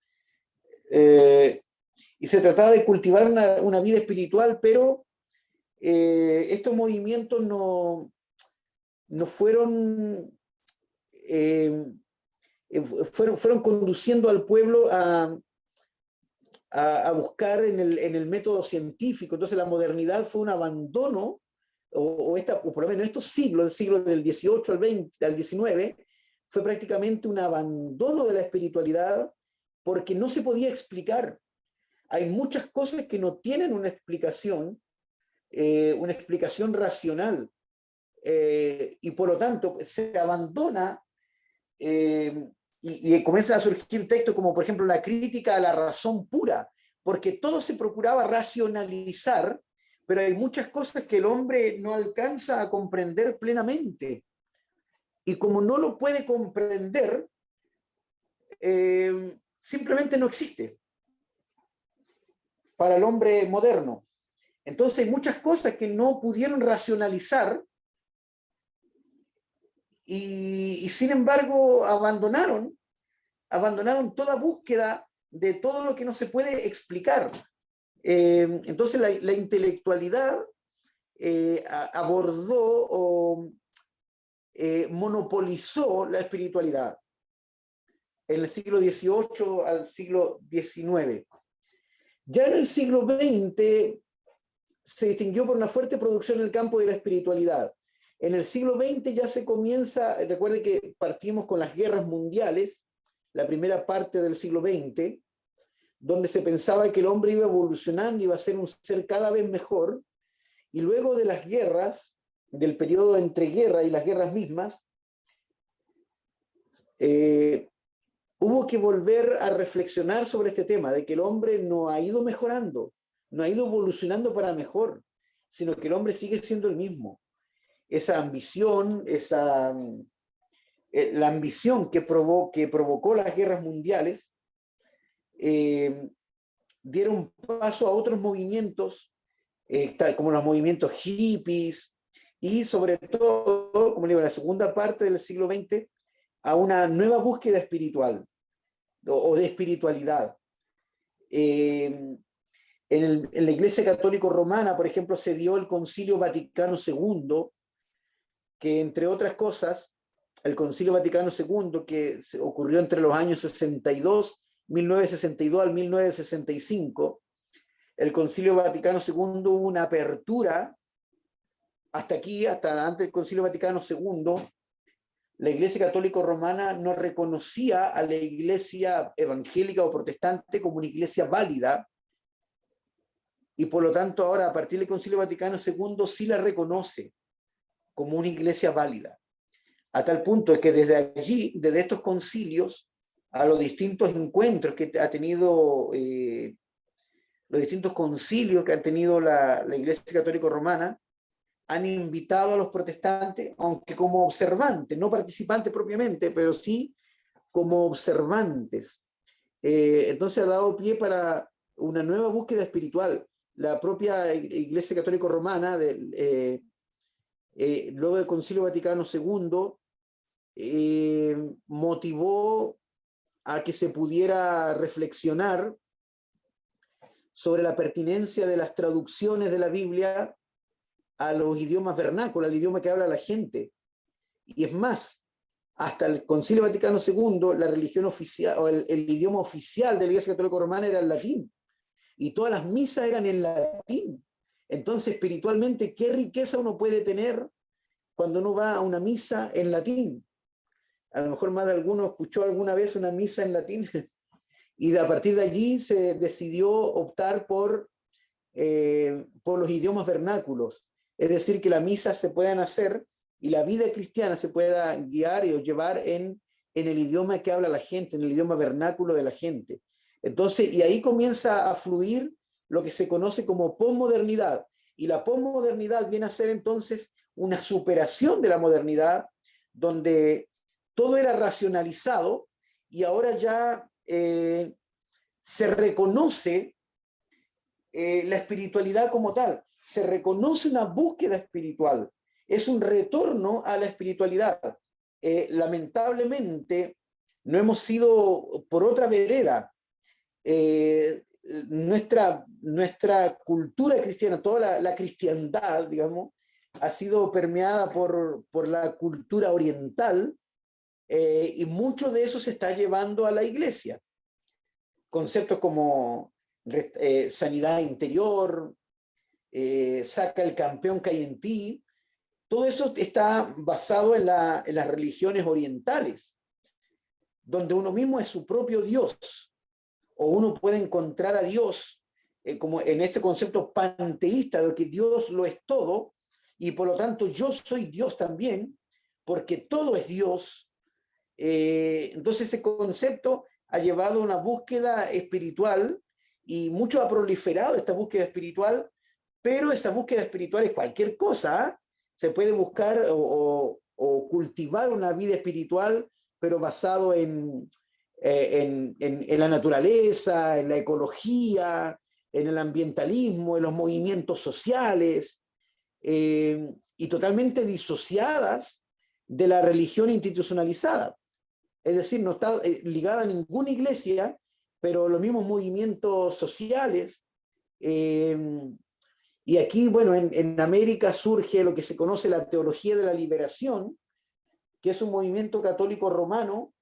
y se trataba de cultivar una vida espiritual, pero estos movimientos no fueron conduciendo al pueblo a buscar en el método científico. Entonces la modernidad fue un abandono, o por lo menos estos siglos, el siglo del XVIII al XIX, fue prácticamente un abandono de la espiritualidad, porque no se podía explicar. Hay muchas cosas que no tienen una explicación racional, y por lo tanto se abandona, y comienzan a surgir textos como por ejemplo la crítica a la razón pura, porque todo se procuraba racionalizar, pero hay muchas cosas que el hombre no alcanza a comprender plenamente, y como no lo puede comprender, simplemente no existe para el hombre moderno. Entonces hay muchas cosas que no pudieron racionalizar, y sin embargo abandonaron abandonaron toda búsqueda de todo lo que no se puede explicar. Entonces la intelectualidad abordó o monopolizó la espiritualidad en el siglo XVIII al siglo XIX. Ya en el siglo XX se distinguió por una fuerte producción en el campo de la espiritualidad. En el siglo XX ya se comienza, recuerde que partimos con las guerras mundiales, la primera parte del siglo XX, donde se pensaba que el hombre iba evolucionando, iba a ser un ser cada vez mejor, y luego de las guerras, del periodo entre guerra y las guerras mismas, hubo que volver a reflexionar sobre este tema, de que el hombre no ha ido mejorando, no ha ido evolucionando para mejor, sino que el hombre sigue siendo el mismo. Esa ambición, la ambición que provocó las guerras mundiales, dieron paso a otros movimientos, como los movimientos hippies, y sobre todo, como digo, en la segunda parte del siglo XX, a una nueva búsqueda espiritual o de espiritualidad. En la Iglesia Católica Romana, por ejemplo, se dio el Concilio Vaticano II, que entre otras cosas, el Concilio Vaticano II, que ocurrió entre los años 1962 al 1965, el Concilio Vaticano II hubo una apertura hasta aquí, hasta antes del Concilio Vaticano II. La Iglesia Católica Romana no reconocía a la Iglesia evangélica o protestante como una iglesia válida, y por lo tanto ahora, a partir del Concilio Vaticano II, sí la reconoce como una iglesia válida. A tal punto que desde allí, desde estos concilios, a los distintos encuentros que ha tenido, los distintos concilios que ha tenido la Iglesia Católica Romana, han invitado a los protestantes, aunque como observantes, no participantes propiamente, pero sí como observantes. Entonces ha dado pie para una nueva búsqueda espiritual. La propia Iglesia Católica Romana, luego del Concilio Vaticano II, motivó a que se pudiera reflexionar sobre la pertinencia de las traducciones de la Biblia a los idiomas vernáculos, al idioma que habla la gente. Y es más, hasta el Concilio Vaticano II, la religión oficial, o el idioma oficial de la Iglesia Católica Romana era el latín, y todas las misas eran en latín. Entonces, espiritualmente, ¿qué riqueza uno puede tener cuando uno va a una misa en latín? A lo mejor más de alguno escuchó alguna vez una misa en latín, y a partir de allí se decidió optar por los idiomas vernáculos, es decir, que las misas se puedan hacer y la vida cristiana se pueda guiar y llevar en el idioma que habla la gente, en el idioma vernáculo de la gente. Entonces, y ahí comienza a fluir lo que se conoce como posmodernidad, y la posmodernidad viene a ser entonces una superación de la modernidad, donde todo era racionalizado y ahora ya se reconoce la espiritualidad como tal, se reconoce una búsqueda espiritual, es un retorno a la espiritualidad. Lamentablemente, no hemos ido por otra vereda. Nuestra cultura cristiana, toda la cristiandad, digamos, ha sido permeada por la cultura oriental, y mucho de eso se está llevando a la iglesia. Conceptos como sanidad interior, saca el campeón que hay en ti, todo eso está basado en las religiones orientales, donde uno mismo es su propio Dios, o uno puede encontrar a Dios como en este concepto panteísta de que Dios lo es todo, y por lo tanto yo soy Dios también, porque todo es Dios. Entonces ese concepto ha llevado a una búsqueda espiritual, y mucho ha proliferado esta búsqueda espiritual, pero esa búsqueda espiritual es cualquier cosa, ¿eh? Se puede buscar o cultivar una vida espiritual, pero basado en la naturaleza, en la ecología, en el ambientalismo, en los movimientos sociales, y totalmente disociadas de la religión institucionalizada. es decir, no está ligada a ninguna iglesia, pero los mismos movimientos sociales. Y aquí, bueno, en América surge lo que se conoce la teología de la liberación, que es un movimiento católico romano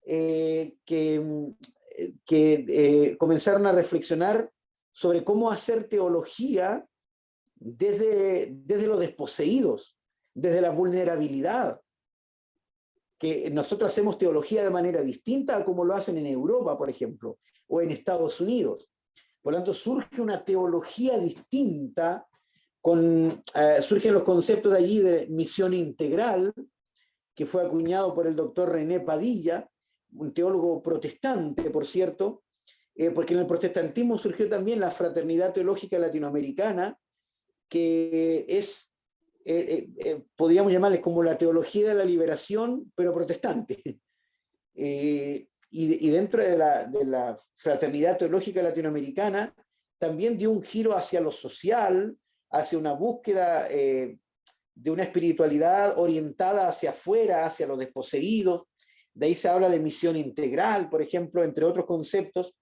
que comenzaron a reflexionar sobre cómo hacer teología desde los desposeídos, desde la vulnerabilidad, que nosotros hacemos teología de manera distinta a como lo hacen en Europa, por ejemplo, o en Estados Unidos. Por lo tanto, surge una teología distinta, surgen los conceptos de allí de misión integral, que fue acuñado por el doctor René Padilla, un teólogo protestante, por cierto, porque en el protestantismo surgió también la fraternidad teológica latinoamericana, que es, podríamos llamarles como la teología de la liberación, pero protestante. Y dentro de la fraternidad teológica latinoamericana, también dio un giro hacia lo social, hacia una búsqueda de una espiritualidad orientada hacia afuera, hacia los desposeídos. De ahí se habla de misión integral, por ejemplo, entre otros conceptos.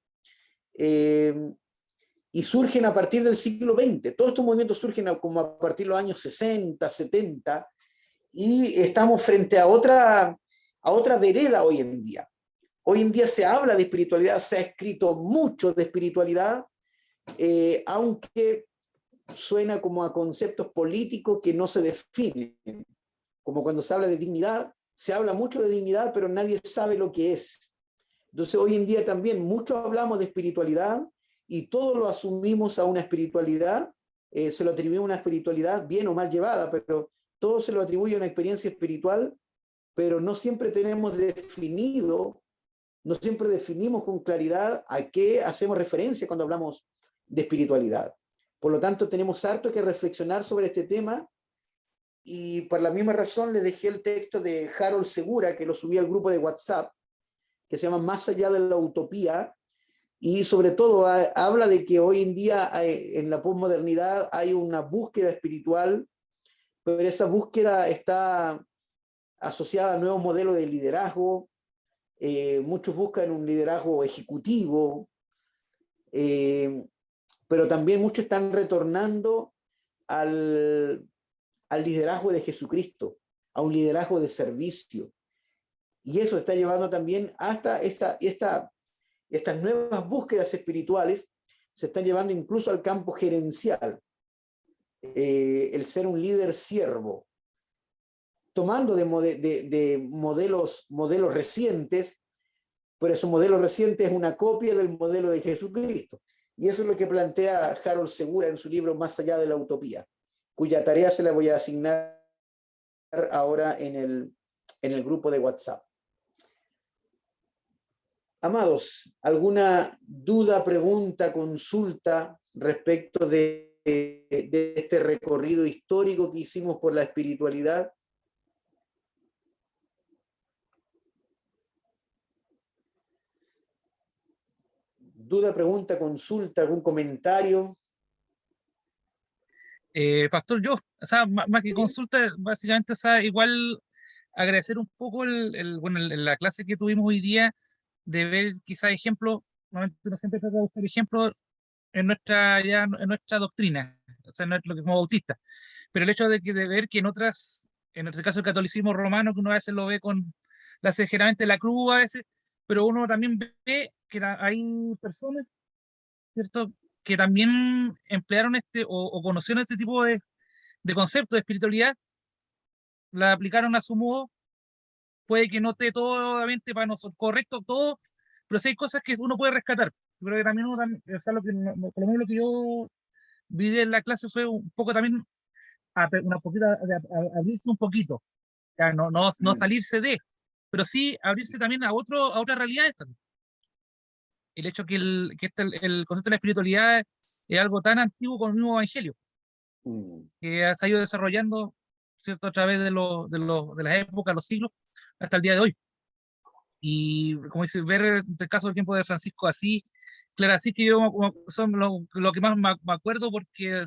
Y surgen a partir del siglo XX. Todos estos movimientos surgen como a partir de los años 60, 70, y estamos frente a otra vereda hoy en día. Hoy en día se habla de espiritualidad, se ha escrito mucho de espiritualidad, aunque suena como a conceptos políticos que no se definen. Como cuando se habla de dignidad, se habla mucho de dignidad, pero nadie sabe lo que es. Entonces hoy en día también mucho hablamos de espiritualidad y todo lo asumimos a una espiritualidad, se lo atribuye a una espiritualidad bien o mal llevada, pero todo se lo atribuye a una experiencia espiritual, pero no siempre tenemos definido, no siempre definimos con claridad a qué hacemos referencia cuando hablamos de espiritualidad. Por lo tanto, tenemos harto que reflexionar sobre este tema, y por la misma razón les dejé el texto de Harold Segura, que lo subí al grupo de WhatsApp, que se llama Más allá de la utopía, y sobre todo habla de que hoy en día en la posmodernidad hay una búsqueda espiritual, pero esa búsqueda está asociada a nuevos modelos de liderazgo. Muchos buscan un liderazgo ejecutivo, pero también muchos están retornando al liderazgo de Jesucristo, a un liderazgo de servicio. Y eso está llevando también hasta estas nuevas búsquedas espirituales, se están llevando incluso al campo gerencial, el ser un líder siervo, tomando de modelos recientes, pero esos modelos recientes es una copia del modelo de Jesucristo. Y eso es lo que plantea Harold Segura en su libro Más allá de la utopía, cuya tarea se la voy a asignar ahora en el grupo de WhatsApp. Amados, ¿alguna duda, pregunta, consulta respecto de este recorrido histórico que hicimos por la espiritualidad? ¿Duda, pregunta, consulta, algún comentario? Pastor, yo, o sea, más que consulta, básicamente, o sea, igual agradecer un poco la clase que tuvimos hoy día, de ver quizás ejemplos. Normalmente uno siempre trata de buscar ejemplos en nuestra doctrina, o sea, no es lo que somos bautistas, pero el hecho de ver que en este caso el catolicismo romano, que uno a veces lo ve con generalmente la cruz a veces, pero uno también ve que hay personas, ¿cierto?, que también emplearon o conocieron este tipo de conceptos de espiritualidad, la aplicaron a su modo. Puede que no esté todo obviamente para nosotros correcto todo, pero sí hay cosas que uno puede rescatar. Yo creo que también o sea, por lo menos lo que yo vi en la clase fue un poco también una poquita abrirse un poquito, ya, no salirse pero sí abrirse también a otra realidad. El hecho que el concepto de la espiritualidad es algo tan antiguo como el mismo evangelio, que se ha ido desarrollando, ¿cierto?, a través de las épocas, los siglos, hasta el día de hoy. Y como dice, ver el caso del tiempo de Francisco así, claro, así que yo son lo que más me acuerdo, porque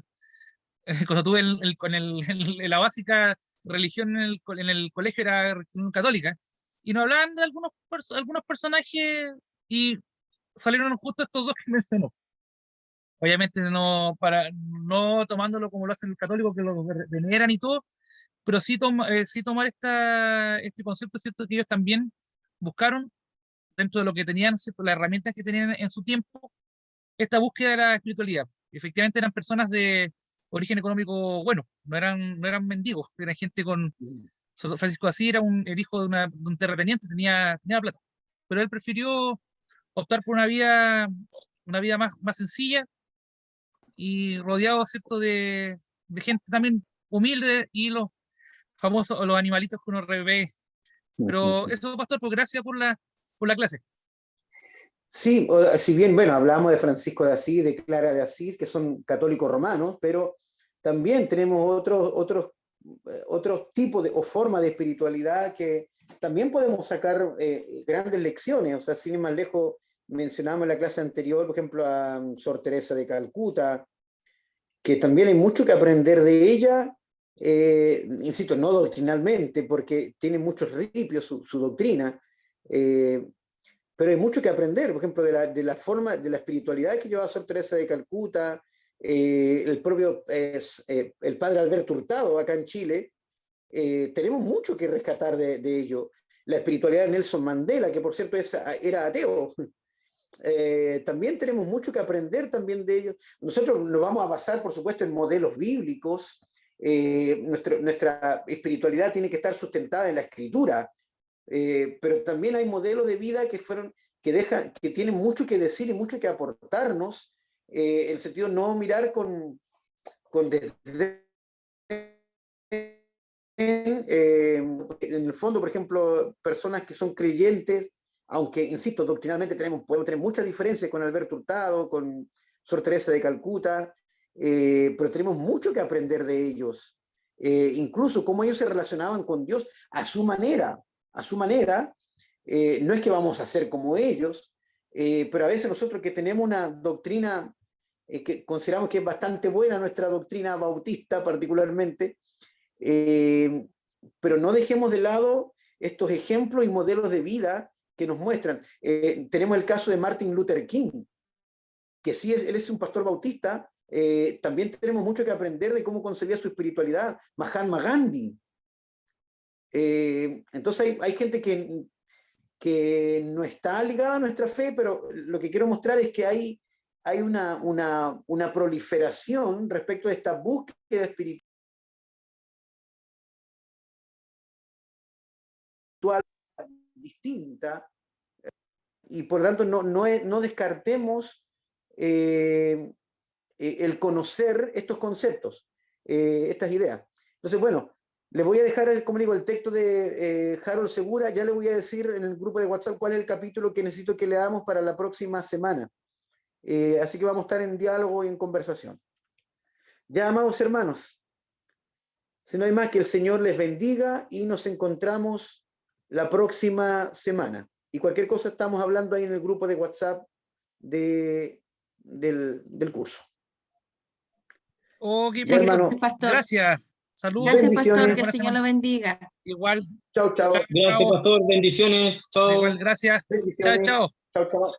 cuando tuve la básica religión en el colegio era religión católica, y nos hablaban de algunos personajes y salieron justo estos dos que mencionó. Obviamente no tomándolo como lo hacen los católicos, que lo veneran y todo, pero sí tomar este concepto, ¿cierto? Que ellos también buscaron, dentro de lo que tenían, ¿cierto? Las herramientas que tenían en su tiempo, esta búsqueda de la espiritualidad. Efectivamente eran personas de origen económico bueno, no eran mendigos, eran gente con... Francisco de Asís era el hijo de un terrateniente, tenía plata, pero él prefirió optar por una vida más sencilla y rodeado, ¿cierto?, de gente también humilde y los famosos, o los animalitos que uno ve. Pero eso, pastor, pues gracias por la clase. Sí, si bien, bueno, hablamos de Francisco de Asís, de Clara de Asís, que son católicos romanos, pero también tenemos otros tipos o formas de espiritualidad que también podemos sacar grandes lecciones. O sea, sin ir más lejos, mencionamos en la clase anterior, por ejemplo, a Sor Teresa de Calcuta, que también hay mucho que aprender de ella, insisto, no doctrinalmente, porque tiene muchos ripios su doctrina, pero hay mucho que aprender, por ejemplo, de la forma, de la espiritualidad que llevaba Sor Teresa de Calcuta, el propio, el padre Alberto Hurtado acá en Chile. Tenemos mucho que rescatar de ello. La espiritualidad de Nelson Mandela, que por cierto era ateo. También tenemos mucho que aprender también de ellos. Nosotros nos vamos a basar, por supuesto, en modelos bíblicos. Nuestra espiritualidad tiene que estar sustentada en la escritura, pero también hay modelos de vida que tienen mucho que decir y mucho que aportarnos, en el sentido de no mirar con desdén. En el fondo, por ejemplo, personas que son creyentes, aunque, insisto, doctrinalmente podemos tener muchas diferencias con Alberto Hurtado, con Sor Teresa de Calcuta, pero tenemos mucho que aprender de ellos, incluso cómo ellos se relacionaban con Dios a su manera. No es que vamos a ser como ellos, pero a veces nosotros que tenemos una doctrina que consideramos que es bastante buena, nuestra doctrina bautista particularmente, pero no dejemos de lado estos ejemplos y modelos de vida que nos muestran. Tenemos el caso de Martin Luther King, que sí, él es un pastor bautista. También tenemos mucho que aprender de cómo concebía su espiritualidad. Mahatma Gandhi. Entonces hay gente que no está ligada a nuestra fe, pero lo que quiero mostrar es que hay una proliferación respecto de esta búsqueda espiritual distinta, y por lo tanto no descartemos el conocer estos conceptos, estas ideas. Entonces, bueno, les voy a dejar, como digo, el texto de Harold Segura. Ya le voy a decir en el grupo de WhatsApp cuál es el capítulo que necesito que leamos para la próxima semana. Así que vamos a estar en diálogo y en conversación. Ya, amados hermanos, si no hay más, que el Señor les bendiga y nos encontramos la próxima semana. Y cualquier cosa estamos hablando ahí en el grupo de WhatsApp del curso. Ok, Ya, hermano. Pastor. Gracias. Saludos. Gracias, pastor. Bendiciones. Que el Señor lo bendiga. Igual. Chao, chao. Gracias, pastor. Bendiciones. Chao. Igual, gracias. Bendiciones. Chao. Chao, chao.